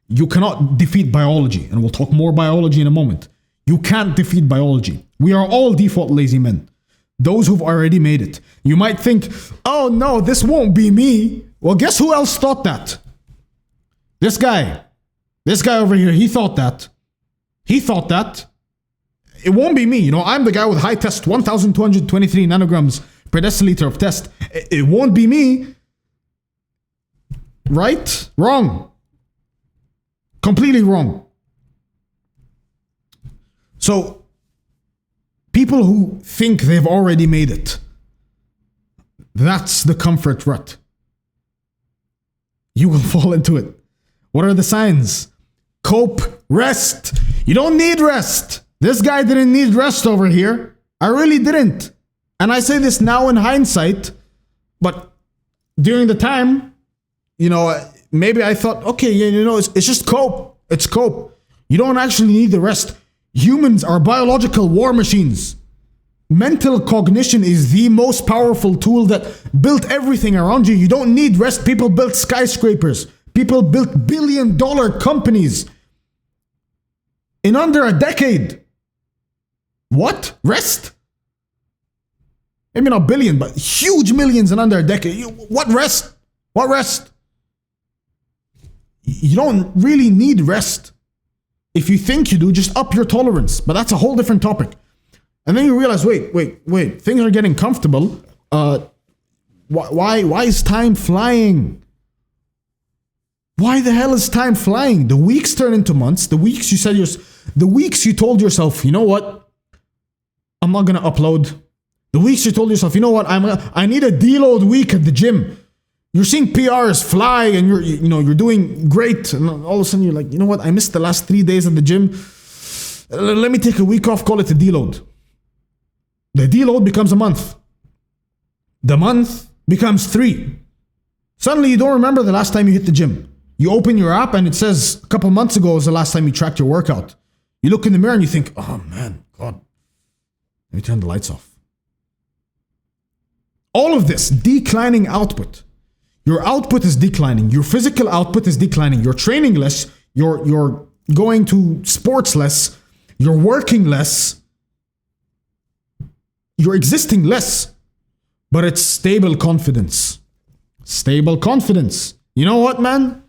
Speaker 1: You cannot defeat biology, and we'll talk more biology in a moment. You can't defeat biology. We are all default lazy men. Those who've already made it. You might think, oh no, this won't be me. Well, guess who else thought that? This guy over here, he thought that. It won't be me. You know, I'm the guy with high test, 1,223 nanograms per deciliter of test. It won't be me. Right? Wrong. Completely wrong. So, people who think they've already made it, that's the comfort rut. You will fall into it. What are the signs? Cope, rest. You don't need rest. This guy didn't need rest over here. I really didn't. And I say this now in hindsight, but during the time, you know, maybe I thought, okay, you know, it's just cope. It's cope. You don't actually need the rest. Humans are biological war machines. Mental cognition is the most powerful tool that built everything around you. You don't need rest. People built skyscrapers. People built billion-dollar companies in under a decade. What? Rest? Maybe not billion, but huge millions in under a decade. What rest? What rest? You don't really need rest. If you think you do, just up your tolerance. But that's a whole different topic. And then you realize, wait, things are getting comfortable. Why is time flying? Why the hell is time flying? The weeks turn into months. The weeks you told yourself, you know what? I'm not gonna upload. The weeks you told yourself, you know what? I need a deload week at the gym. You're seeing PRs fly, and you're doing great. And all of a sudden, you're like, you know what? I missed the last 3 days at the gym. Let me take a week off. Call it a deload. The deload becomes a month. The month becomes 3. Suddenly, you don't remember the last time you hit the gym. You open your app and it says a couple months ago was the last time you tracked your workout. You look in the mirror and you think, oh man, God, let me turn the lights off. All of this declining output. Your output is declining. Your physical output is declining. You're training less. You're going to sports less. You're working less. You're existing less. But it's stable confidence. Stable confidence. You know what, man?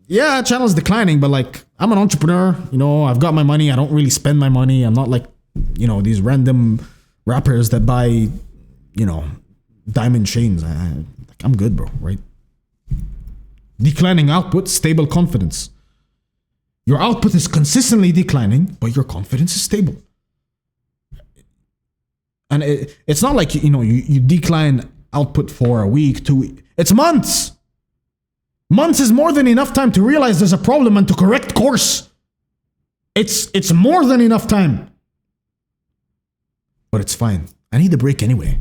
Speaker 1: Yeah, channel's declining, but like, I'm an entrepreneur. You know, I've got my money. I don't really spend my money. I'm not like, you know, these random rappers that buy, you know, diamond chains. I'm good, bro, right? Declining output, stable confidence. Your output is consistently declining, but your confidence is stable. And it's not like, you know, you decline output for a week, 2 weeks. It's months. Months is more than enough time to realize there's a problem and to correct course. It's more than enough time. But it's fine. I need a break anyway.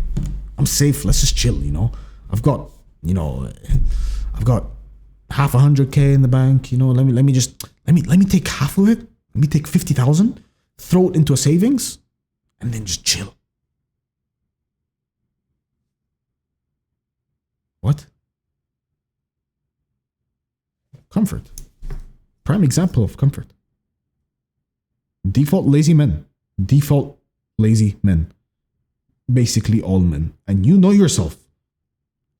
Speaker 1: I'm safe. Let's just chill, you know. I've got half 100K in the bank, you know. Let me take half of it. Let me take 50,000, throw it into a savings, and then just chill. What? Comfort. Prime example of comfort. Default lazy men. Default lazy men. Basically all men. And you know yourself.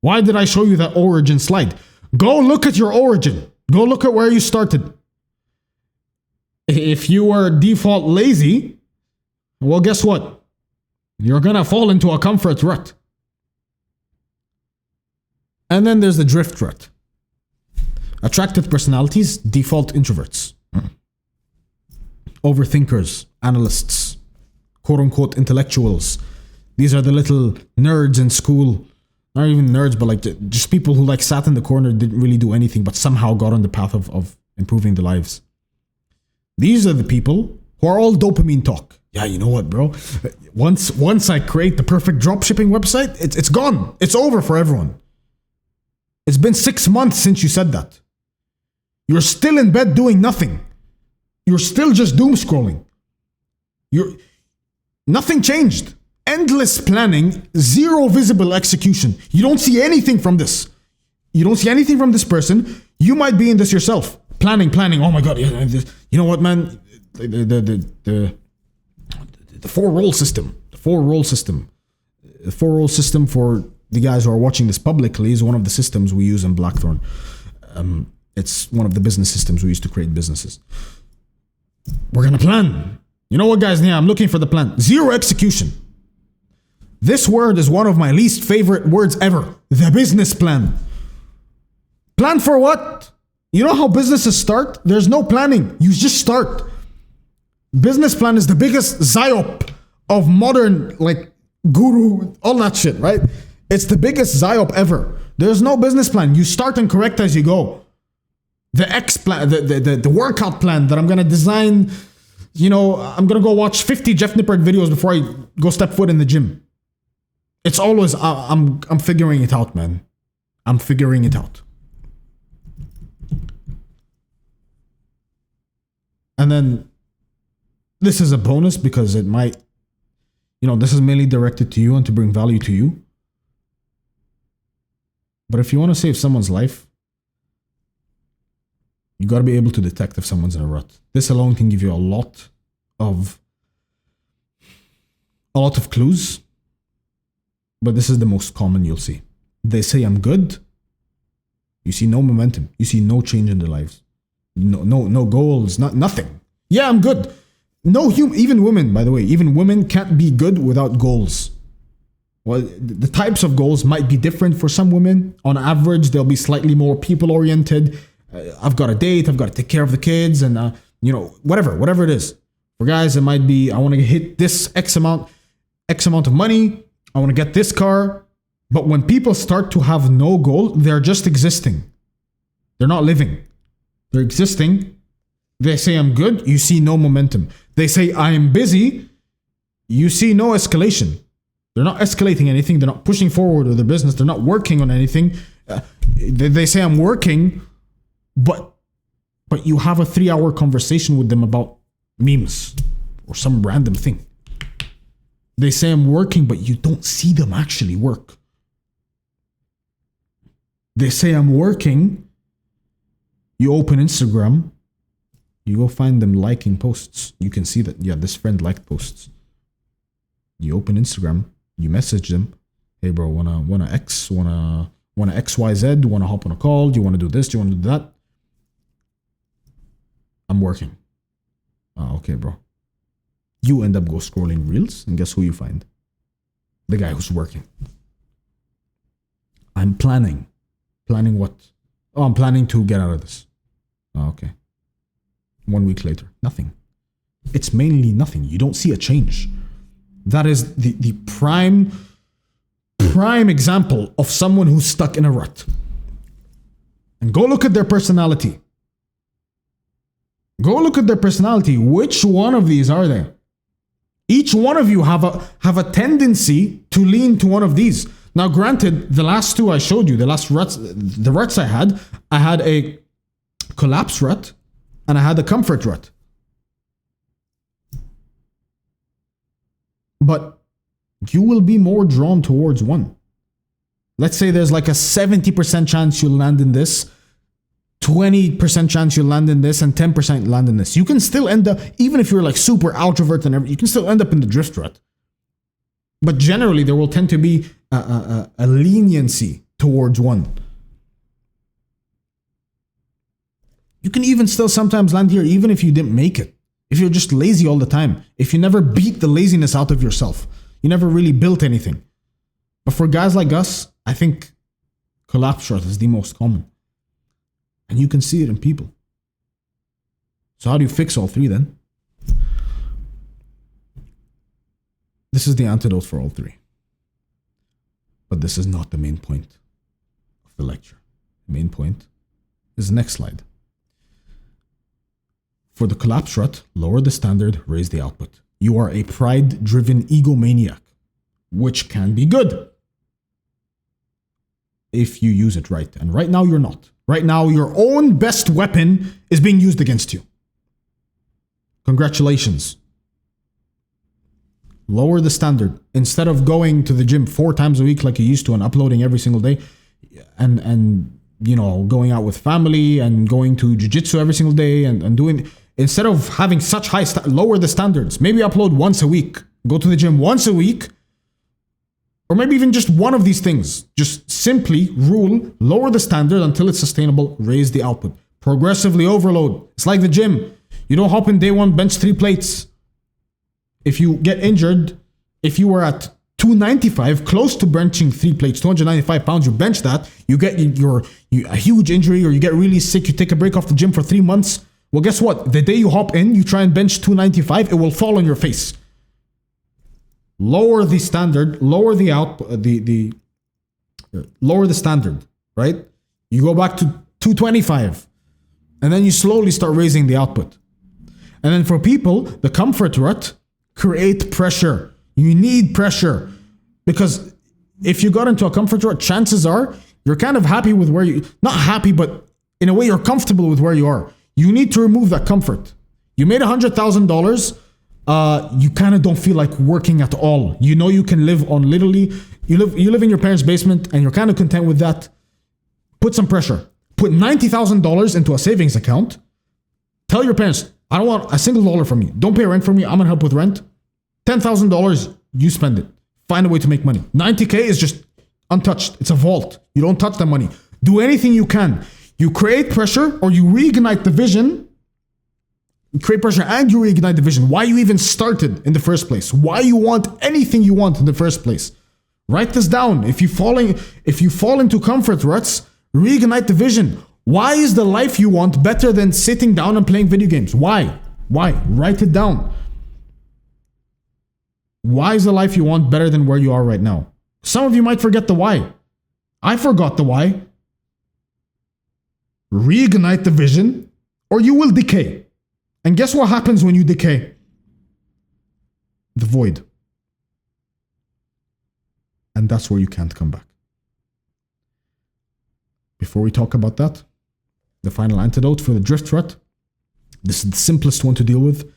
Speaker 1: Why did I show you that origin slide? Go look at your origin. Go look at where you started. If you were default lazy, well, guess what? You're gonna fall into a comfort rut. And then there's the drift rut. Attractive personalities, default introverts. Overthinkers, analysts, quote unquote intellectuals. These are the little nerds in school. Not even nerds, but like just people who like sat in the corner, didn't really do anything, but somehow got on the path of improving their lives. These are the people who are all dopamine talk. Yeah, you know what, bro? Once I create the perfect dropshipping website, it's gone. It's over for everyone. It's been 6 months since you said that. You're still in bed doing nothing. You're still just doom scrolling. Nothing changed. Endless planning, zero visible execution. You don't see anything from this. You don't see anything from this person. You might be in this yourself. Planning. Oh my God. You know what, man? The 4-role system. The 4-role system. The 4-role system for the guys who are watching this publicly is one of the systems we use in Blackthorn. It's one of the business systems we use to create businesses. We're gonna plan. You know what, guys? Yeah, I'm looking for the plan. Zero execution. This word is one of my least favorite words ever. The business plan. Plan for what? You know how businesses start? There's no planning. You just start. Business plan is the biggest psyop of modern, like, guru, all that shit, right? It's the biggest psyop ever. There's no business plan. You start and correct as you go. The X plan, the workout plan that I'm gonna design, you know, I'm gonna go watch 50 Jeff Nippert videos before I go step foot in the gym. It's always, I'm figuring it out, man. I'm figuring it out. And then this is a bonus because it might, you know, this is mainly directed to you and to bring value to you. But if you want to save someone's life, you got to be able to detect if someone's in a rut. This alone can give you a lot of clues, but this is the most common you'll see. They say I'm good, You see no momentum. You see no change in their lives. No goals, nothing. Yeah, I'm good. No even women, by the way, even women can't be good without goals. Well, the types of goals might be different for some women. On average, they'll be slightly more people-oriented. I've got a date, I've got to take care of the kids, and whatever it is. For guys, it might be, I want to hit this X amount of money. I want to get this car. But when people start to have no goal, they're just existing. They're not living. They're existing. They say, I'm good. You see no momentum. They say, I am busy. You see no escalation. They're not escalating anything. They're not pushing forward with their business. They're not working on anything. They say, I'm working, but you have a 3-hour conversation with them about memes or some random thing. They say, I'm working, but you don't see them actually work. They say, I'm working. You open Instagram. You go find them liking posts. You can see that, yeah, this friend liked posts. You open Instagram. You message them. Hey, bro, wanna X, wanna XYZ, wanna hop on a call? Do you wanna do this? Do you wanna do that? I'm working. Okay, bro. You end up go scrolling reels, and guess who you find? The guy who's working. I'm planning. Planning what? Oh, I'm planning to get out of this. Okay. 1 week later, nothing. It's mainly nothing. You don't see a change. That is the prime example of someone who's stuck in a rut. And go look at their personality. Go look at their personality. Which one of these are they? Each one of you have a tendency to lean to one of these. Now, granted, the last two I showed you, the ruts I had a collapse rut and I had a comfort rut. But you will be more drawn towards one. Let's say there's like a 70% chance you'll land in this, 20% chance you'll land in this, and 10% land in this. You can still end up, even if you're like super outrovert and everything, you can still end up in the drift rut. But generally, there will tend to be a leniency towards one. You can even still sometimes land here, even if you didn't make it. If you're just lazy all the time. If you never beat the laziness out of yourself. You never really built anything. But for guys like us, I think collapse rut is the most common. And you can see it in people. So how do you fix all three then? This is the antidote for all three. But this is not the main point of the lecture. The main point is the next slide. For the collapse rut, lower the standard, raise the output. You are a pride-driven egomaniac, which can be good if you use it right. And right now you're not. Right now your own best weapon is being used against you. Congratulations. Lower the standard. Instead of going to the gym 4 times a week like you used to and uploading every single day and going out with family and going to jiu-jitsu every single day and doing, instead of having such high, lower the standards. Maybe upload once a week. Go to the gym once a week. Or maybe even just one of these things. Just simply lower the standard until it's sustainable, raise the output. Progressively overload. It's like the gym. You don't hop in day one, bench 3 plates. If you get injured, if you were at 295, close to benching 3 plates, 295 pounds, you bench that, you get a huge injury or you get really sick, you take a break off the gym for 3 months. Well, guess what? The day you hop in, you try and bench 295, it will fall on your face. Lower the standard, lower the output, lower the standard, right? You go back to 225, and then you slowly start raising the output. And then for people, the comfort rut, create pressure. You need pressure, because if you got into a comfort rut, chances are you're kind of happy with where you, not happy, but in a way you're comfortable with where you are. You need to remove that comfort. You made $100,000. You kind of don't feel like working at all. You know you can live on literally, you live in your parents' basement and you're kind of content with that. Put some pressure. Put $90,000 into a savings account. Tell your parents, I don't want a single dollar from you. Don't pay rent for me. I'm gonna help with rent. $10,000, you spend it. Find a way to make money. $90K is just untouched. It's a vault. You don't touch that money. Do anything you can. You create pressure or you reignite the vision. You create pressure and you reignite the vision. Why you even started in the first place. Why you want anything you want in the first place. Write this down. If you fall into comfort ruts, reignite the vision. Why is the life you want better than sitting down and playing video games? Why? Write it down. Why is the life you want better than where you are right now? Some of you might forget the why. I forgot the why. Reignite the vision or you will decay. And guess what happens when you decay? The void. And that's where you can't come back. Before we talk about that, the final antidote for the drift rut, this is the simplest one to deal with.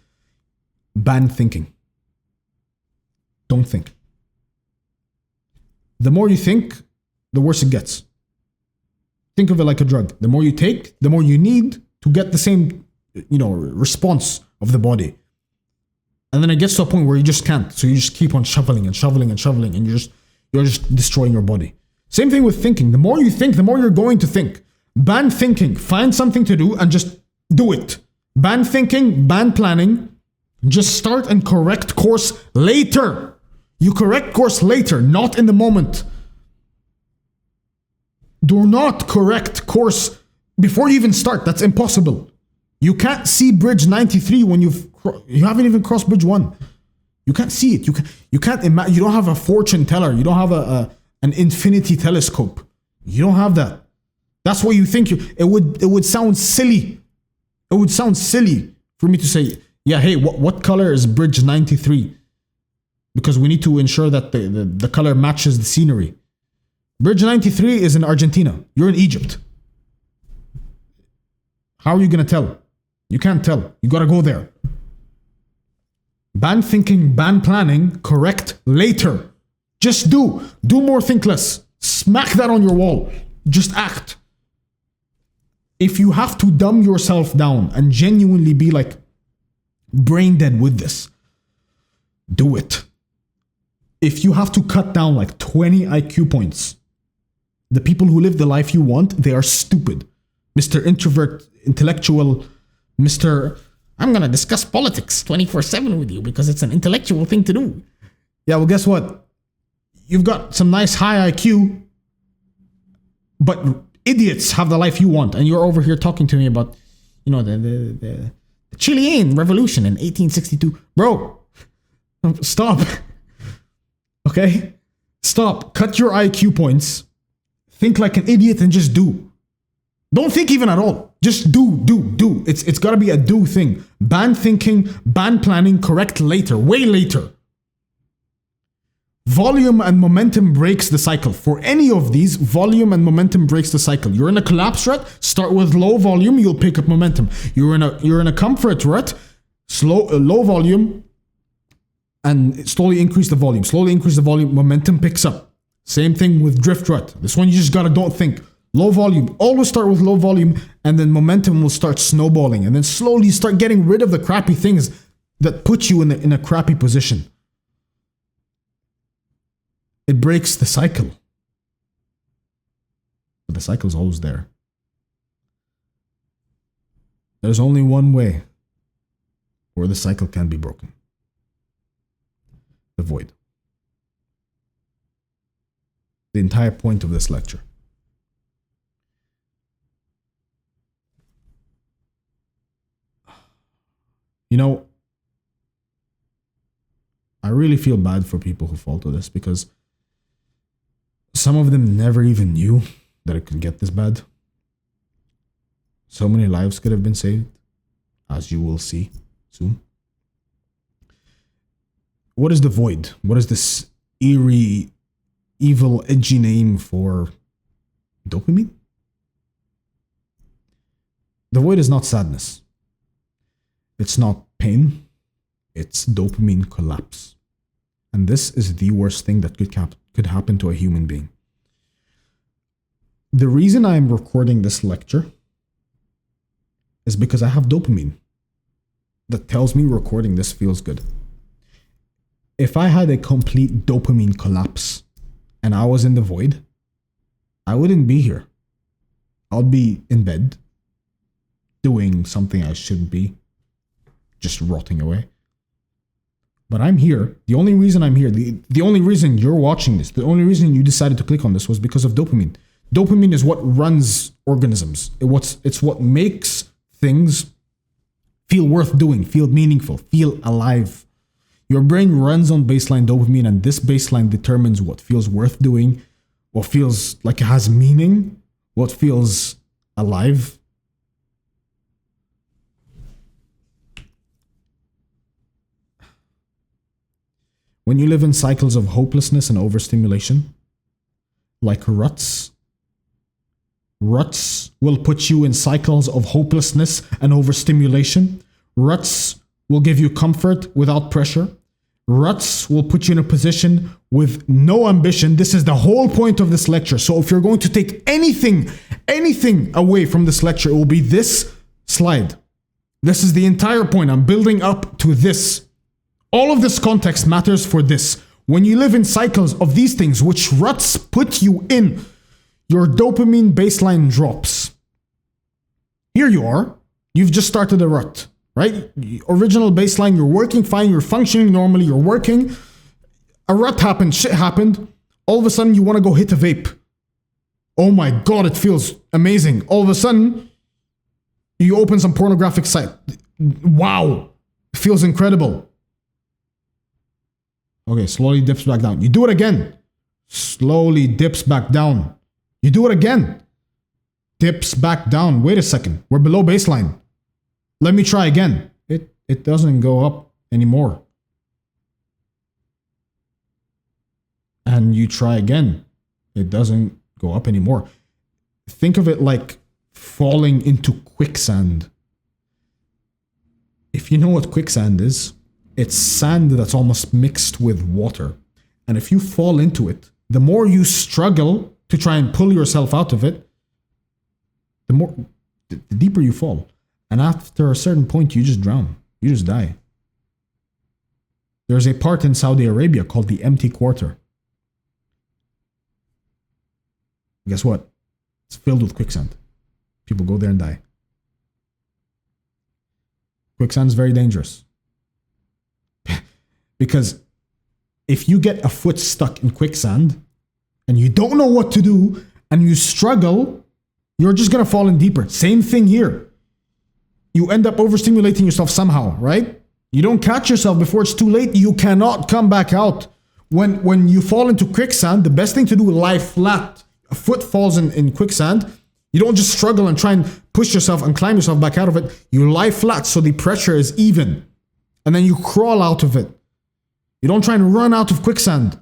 Speaker 1: Ban thinking. Don't think. The more you think, the worse it gets. Think of it like a drug. The more you take, the more you need to get the same, response of the body. And then it gets to a point where you just can't. So you just keep on shoveling and shoveling and shoveling, and you're just destroying your body. Same thing with thinking. The more you think, the more you're going to think. Ban thinking. Find something to do and just do it. Ban thinking, ban planning. Just start and correct course later. You correct course later, not in the moment. Do not correct course before you even start. That's impossible. You can't see bridge 93 when you haven't even crossed bridge 1. You can't see it. You can't imagine. You don't have a fortune teller. You don't have an infinity telescope. You don't have that. That's what you think. It would sound silly. It would sound silly for me to say, yeah, hey, what color is bridge 93? Because we need to ensure that the color matches the scenery. Bridge 93 is in Argentina. You're in Egypt. How are you going to tell? You can't tell. You got to go there. Ban thinking, ban planning, correct later. Just do. Do more, think less. Smack that on your wall. Just act. If you have to dumb yourself down and genuinely be like brain dead with this, do it. If you have to cut down like 20 IQ points, the people who live the life you want, they are stupid. Mr. Introvert, intellectual, Mr. I'm going to discuss politics 24/7 with you because it's an intellectual thing to do. Yeah, well, guess what? You've got some nice high IQ, but idiots have the life you want. And you're over here talking to me about, the Chilean revolution in 1862. Bro, stop. Okay? Stop. Cut your IQ points. Think like an idiot and just do. Don't think even at all. Just do. It's got to be a do thing. Ban thinking, ban planning, correct later, way later. Volume and momentum breaks the cycle. For any of these, volume and momentum breaks the cycle. You're in a collapse rut, start with low volume, you'll pick up momentum. You're in a comfort rut, low volume, and slowly increase the volume. Slowly increase the volume, momentum picks up. Same thing with drift rut. This one you just gotta don't think. Low volume. Always start with low volume, and then momentum will start snowballing, and then slowly start getting rid of the crappy things that put you in a crappy position. It breaks the cycle. But the cycle is always there. There's only one way where the cycle can be broken. The void. The entire point of this lecture. I really feel bad for people who fall to this because some of them never even knew that it could get this bad. So many lives could have been saved, as you will see soon. What is the void? What is this eerie, evil, edgy name for dopamine? The void is not sadness. It's not pain. It's dopamine collapse. And this is the worst thing that could happen to a human being. The reason I am recording this lecture is because I have dopamine that tells me recording this feels good. If I had a complete dopamine collapse and I was in the void, I wouldn't be here. I'll be in bed doing something I shouldn't be, just rotting away. But I'm here. The only reason I'm here, the only reason you're watching this, the only reason you decided to click on this was because of dopamine. Dopamine is what runs organisms. It's what makes things feel worth doing, feel meaningful, feel alive. Your brain runs on baseline dopamine, and this baseline determines what feels worth doing, what feels like it has meaning, what feels alive. When you live in cycles of hopelessness and overstimulation, like ruts will put you in cycles of hopelessness and overstimulation. Ruts will give you comfort without pressure. Ruts will put you in a position with no ambition. This is the whole point of this lecture. So if you're going to take anything away from this lecture, it will be this slide. This is the entire point. I'm building up to this. All of this context matters for this. When you live in cycles of these things, which ruts put you in, your dopamine baseline drops. Here you are. You've just started a rut, right? Original baseline, you're working fine, you're functioning normally, you're working. A rut happened, shit happened. All of a sudden, you want to go hit a vape. Oh my God, it feels amazing. All of a sudden, you open some pornographic site. Wow, it feels incredible. Okay, slowly dips back down. You do it again. Slowly dips back down. You do it again. Dips back down. Wait a second. We're below baseline. Let me try again. It doesn't go up anymore. And you try again. It doesn't go up anymore. Think of it like falling into quicksand. If you know what quicksand is, it's sand that's almost mixed with water. And if you fall into it, the more you struggle to try and pull yourself out of it, the deeper you fall. And after a certain point, you just drown. You just die. There's a part in Saudi Arabia called the Empty Quarter. Guess what? It's filled with quicksand. People go there and die. Quicksand is very dangerous. Because if you get a foot stuck in quicksand and you don't know what to do and you struggle, you're just going to fall in deeper. Same thing here. You end up overstimulating yourself somehow, right? You don't catch yourself before it's too late. You cannot come back out. When you fall into quicksand, the best thing to do is lie flat. A foot falls in quicksand. You don't just struggle and try and push yourself and climb yourself back out of it. You lie flat so the pressure is even. And then you crawl out of it. You don't try and run out of quicksand.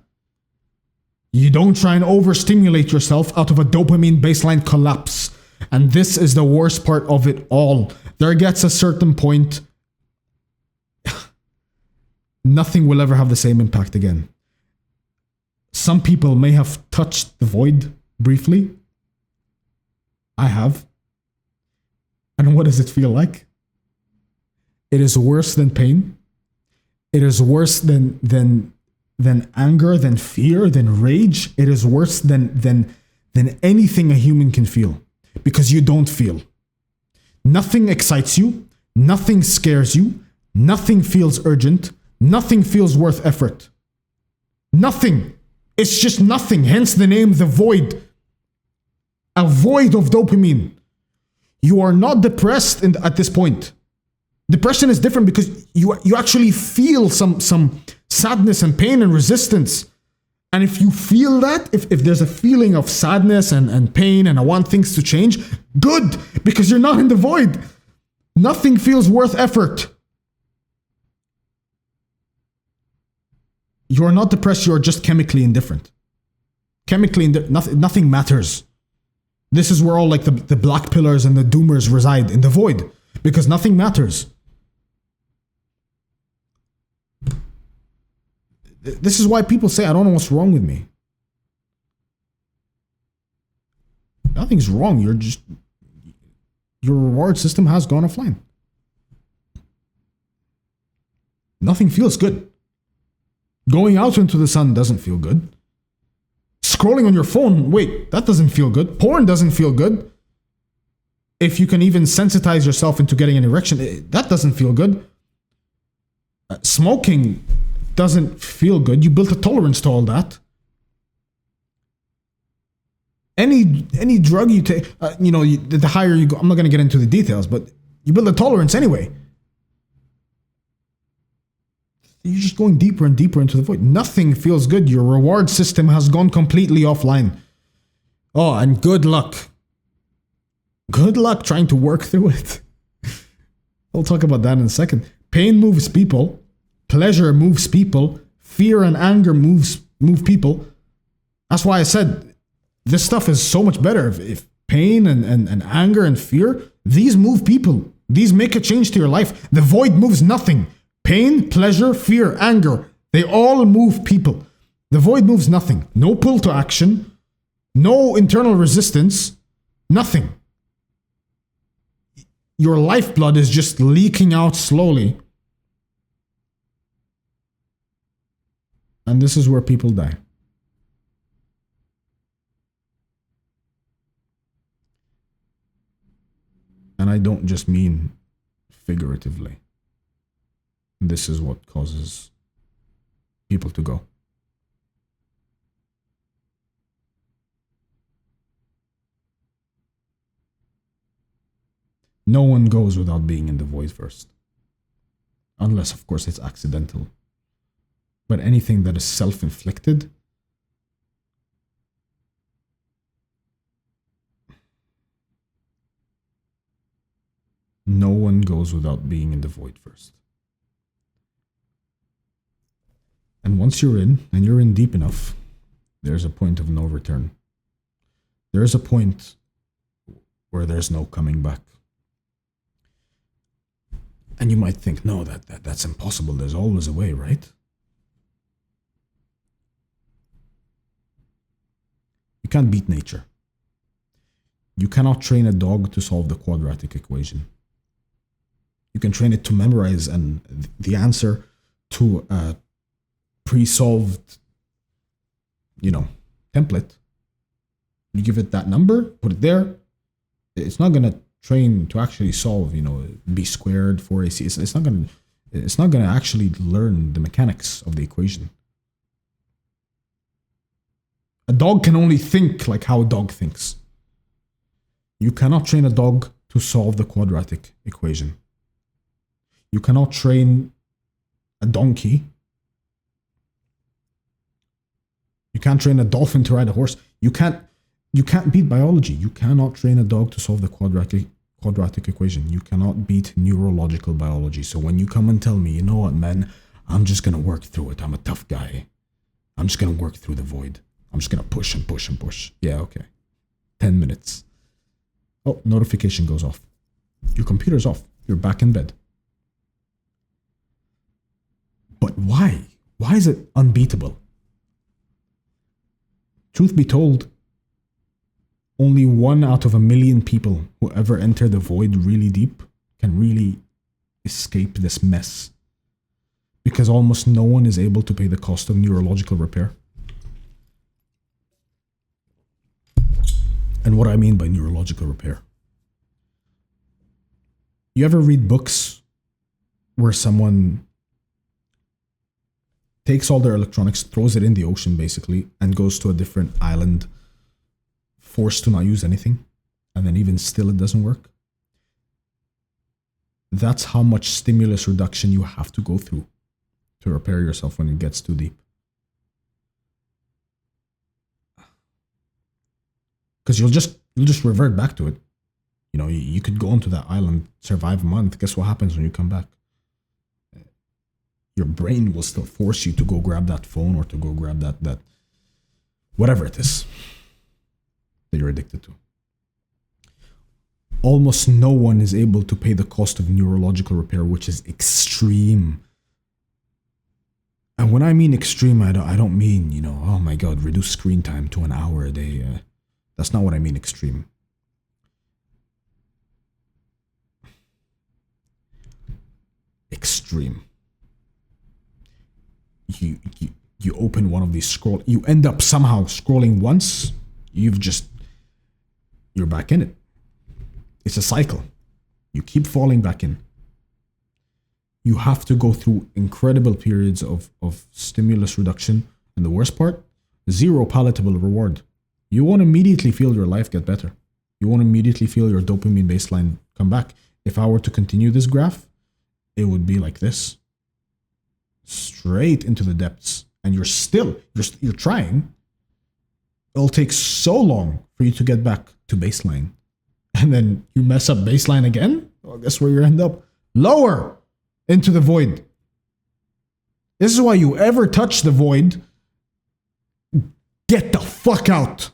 Speaker 1: You don't try and overstimulate yourself out of a dopamine baseline collapse. And this is the worst part of it all. There gets a certain point, nothing will ever have the same impact again. Some people may have touched the void briefly. I have. And what does it feel like? It is worse than pain. It is worse than anger, than fear, than rage. It is worse than anything a human can feel, because you don't feel. Nothing excites you. Nothing scares you. Nothing feels urgent. Nothing feels worth effort. Nothing. It's just nothing. Hence the name, the void. A void of dopamine. You are not depressed at this point. Depression is different because you actually feel some sadness and pain and resistance. And if you feel that, if there's a feeling of sadness and pain and I want things to change, good, because you're not in the void. Nothing feels worth effort. You're not depressed, you're just chemically indifferent. Nothing matters. This is where all like the black pillars and the doomers reside, in the void, because nothing matters. This is why people say, I don't know what's wrong with me. Nothing's wrong. Your reward system has gone offline. Nothing feels good. Going out into the sun doesn't feel good. Scrolling on your phone, wait, that doesn't feel good. Porn doesn't feel good. if you can even sensitize yourself into getting an erection, that doesn't feel good. Smoking doesn't feel good. You built a tolerance to all that. Any drug you take, the higher you go, I'm not going to get into the details, but you build a tolerance anyway. You're just going deeper and deeper into the void. Nothing feels good. Your reward system has gone completely offline. Oh, and good luck. Good luck trying to work through it. I'll talk about that in a second. Pain moves people. Pleasure moves people. Fear and anger move people. That's why I said this stuff is so much better. If pain and anger and fear, these move people. These make a change to your life. The void moves nothing. Pain, pleasure, fear, anger, they all move people. The void moves nothing. No pull to action. No internal resistance. Nothing. Your lifeblood is just leaking out slowly. And this is where people die. And I don't just mean figuratively. This is what causes people to go. No one goes without being in the void first. Unless, of course, it's accidental. But anything that is self-inflicted, no one goes without being in the void first. And once you're in, and you're in deep enough, there's a point of no return. There's a point where there's no coming back. And you might think, no, that's impossible. There's always a way, right? You can't beat nature. You cannot train a dog to solve the quadratic equation. You can train it to memorize the answer to a pre-solved, template. You give it that number, put it there. It's not gonna train to actually solve, b squared 4ac. It's not gonna actually learn the mechanics of the equation. A dog can only think like how a dog thinks. You cannot train a dog to solve the quadratic equation. You cannot train a donkey. You can't train a dolphin to ride a horse. You can't beat biology. You cannot train a dog to solve the quadratic equation. You cannot beat neurological biology. So when you come and tell me, you know what, man, I'm just going to work through it. I'm a tough guy. I'm just going to work through the void. I'm just going to push and push and push. Yeah, okay. 10 minutes. Oh, notification goes off. Your computer's off. You're back in bed. But why? Why is it unbeatable? Truth be told, only 1 out of 1,000,000 people who ever enter the void really deep can really escape this mess. Because almost no one is able to pay the cost of neurological repair. And what I mean by neurological repair. You ever read books where someone takes all their electronics, throws it in the ocean basically, and goes to a different island, forced to not use anything, and then even still it doesn't work? That's how much stimulus reduction you have to go through to repair yourself when it gets too deep. Because you'll just revert back to it. You could go onto that island, survive a month. Guess what happens when you come back? Your brain will still force you to go grab that phone or to go grab that whatever it is that you're addicted to. Almost no one is able to pay the cost of neurological repair, which is extreme. And when I mean extreme, I don't mean, oh my God, reduce screen time to 1 hour a day. That's not what I mean extreme. Extreme. You open one of these you end up somehow scrolling once, you're back in it. It's a cycle. You keep falling back in. You have to go through incredible periods of stimulus reduction. And the worst part, zero palatable reward. You won't immediately feel your life get better. You won't immediately feel your dopamine baseline come back. If I were to continue this graph, it would be like this. Straight into the depths. And you're trying. It'll take so long for you to get back to baseline. And then you mess up baseline again? Well, guess where you end up? Lower into the void. This is why you ever touch the void, get the fuck out.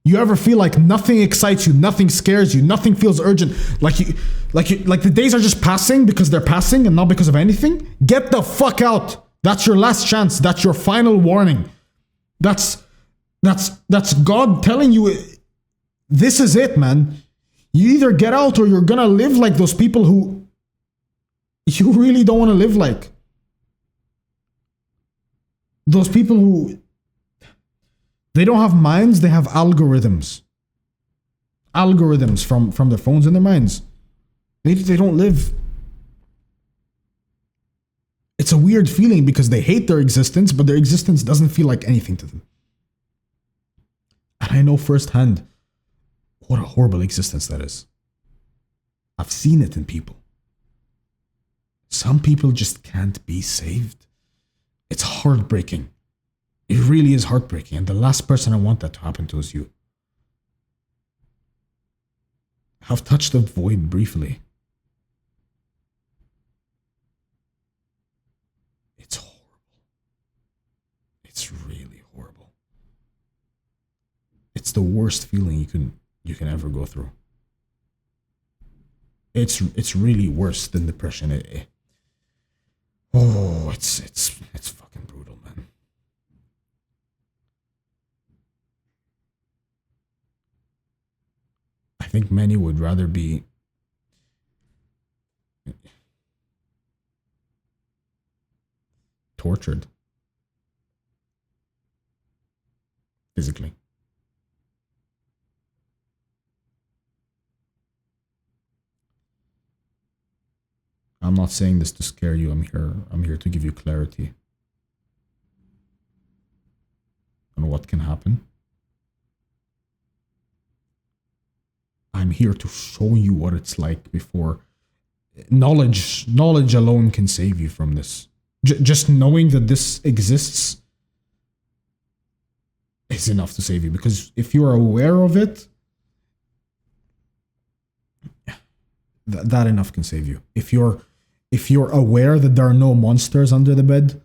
Speaker 1: You ever feel like nothing excites you, nothing scares you, nothing feels urgent, like the days are just passing because they're passing and not because of anything? Get the fuck out. That's your last chance. That's your final warning. That's God telling you, this is it, man. You either get out or you're gonna live like those people who you really don't want to live like. Those people who, they don't have minds, they have algorithms. Algorithms from their phones and their minds. They don't live. It's a weird feeling because they hate their existence, but their existence doesn't feel like anything to them. And I know firsthand what a horrible existence that is. I've seen it in people. Some people just can't be saved. It's heartbreaking. It really is heartbreaking. And the last person I want that to happen to is you. I've touched the void briefly. It's horrible. It's really horrible. It's the worst feeling you can ever go through. It's really worse than depression. It's fucking brutal, man. I think many would rather be tortured physically. I'm not saying this to scare you. I'm here to give you clarity on what can happen. I'm here to show you what it's like before. Knowledge alone can save you from this. Just knowing that this exists is enough to save you, because if you are aware of it, that enough can save you. If you're aware that there are no monsters under the bed,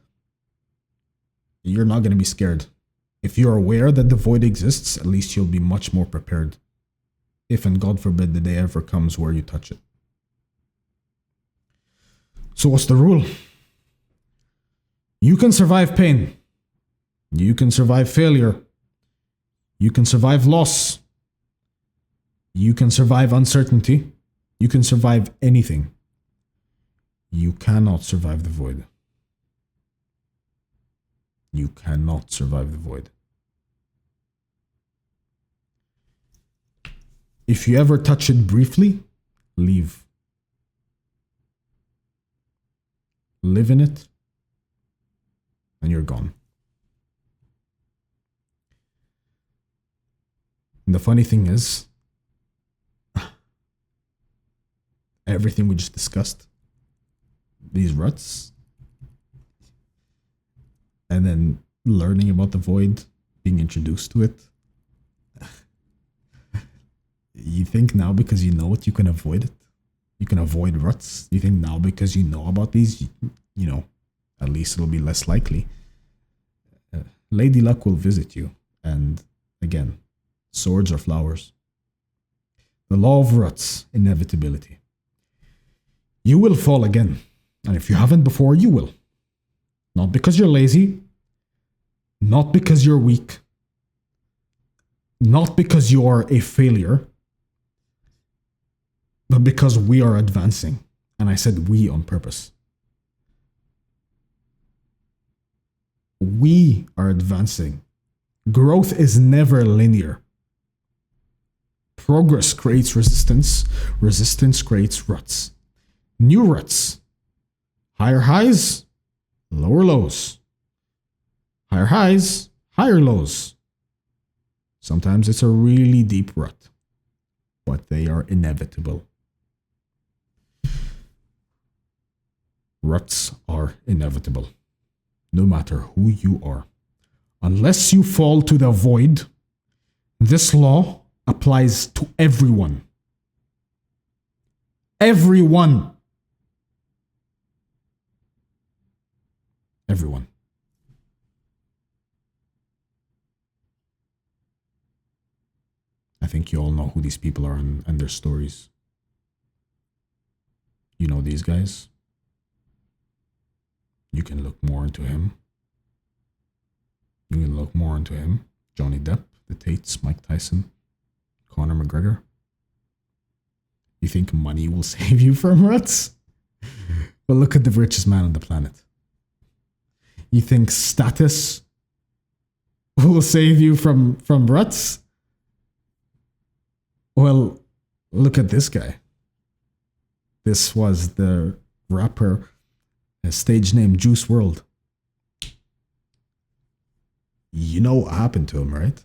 Speaker 1: you're not going to be scared. If you're aware that the void exists, at least you'll be much more prepared. If, and God forbid, the day ever comes where you touch it. So what's the rule? You can survive pain. You can survive failure. You can survive loss. You can survive uncertainty. You can survive anything. You cannot survive the void. You cannot survive the void. If you ever touch it briefly, leave. Live in it, and you're gone. And the funny thing is, everything we just discussed, these ruts, and then learning about the void, being introduced to it, you think now because you know it, you can avoid it? You can avoid ruts? You think now because you know about these, you know, at least it'll be less likely. Lady Luck will visit you. And again, swords are flowers. The law of ruts, inevitability. You will fall again. And if you haven't before, you will. Not because you're lazy. Not because you're weak. Not because you are a failure. But because we are advancing. And I said we on purpose. We are advancing. Growth is never linear. Progress creates resistance. Resistance creates ruts. New ruts. Higher highs, lower lows. Higher highs, higher lows. Sometimes it's a really deep rut, but they are inevitable. Ruts are inevitable, no matter who you are. Unless you fall to the void, this law applies to everyone. Everyone. Everyone. I think you all know who these people are and their stories. You know these guys. You can look more into him. You can look more into him. Johnny Depp, the Tates, Mike Tyson, Conor McGregor. You think money will save you from ruts? Well, look at the richest man on the planet. You think status will save you from ruts? Well, look at this guy. This was the rapper, stage name Juice WRLD. You know what happened to him, right?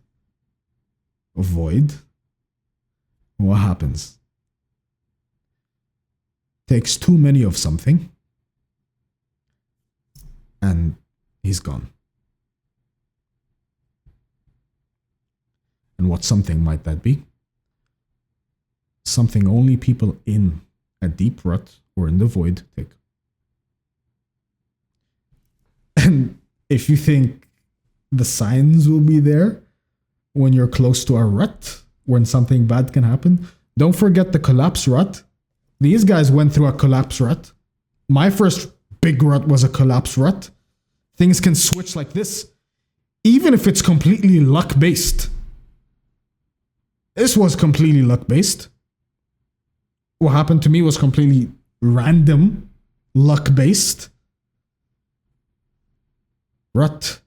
Speaker 1: A void. What happens? Takes too many of something, and he's gone. And what something might that be? Something only people in a deep rut or in the void take. And if you think the signs will be there when you're close to a rut, when something bad can happen, don't forget the collapse rut. These guys went through a collapse rut. My first big rut was a collapse rut. Things can switch like this, even if it's completely luck-based. This was completely luck-based. What happened to me was completely random, luck-based. Rut,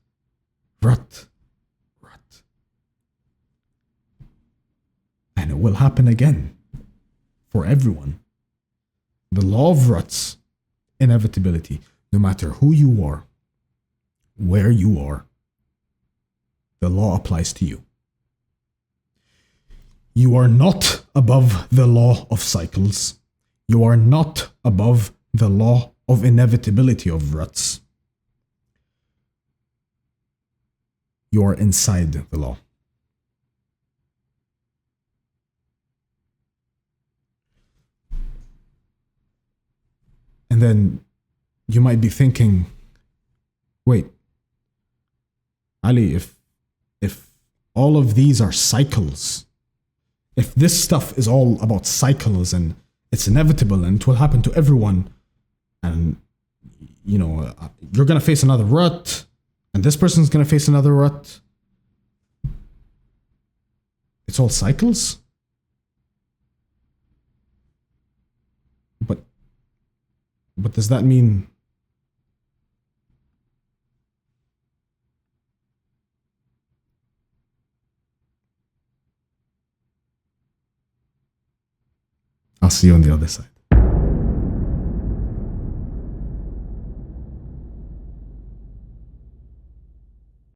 Speaker 1: rut, rut. And it will happen again for everyone. The law of ruts, inevitability, no matter who you are, where you are, the law applies to you. You are not above the law of cycles. You are not above the law of inevitability of ruts. You are inside the law. And then you might be thinking, wait, Ali, if all of these are cycles, if this stuff is all about cycles and it's inevitable and it will happen to everyone, and you know, you're going to face another rut, and this person's going to face another rut. It's all cycles? But does that mean I'll see you on the other side?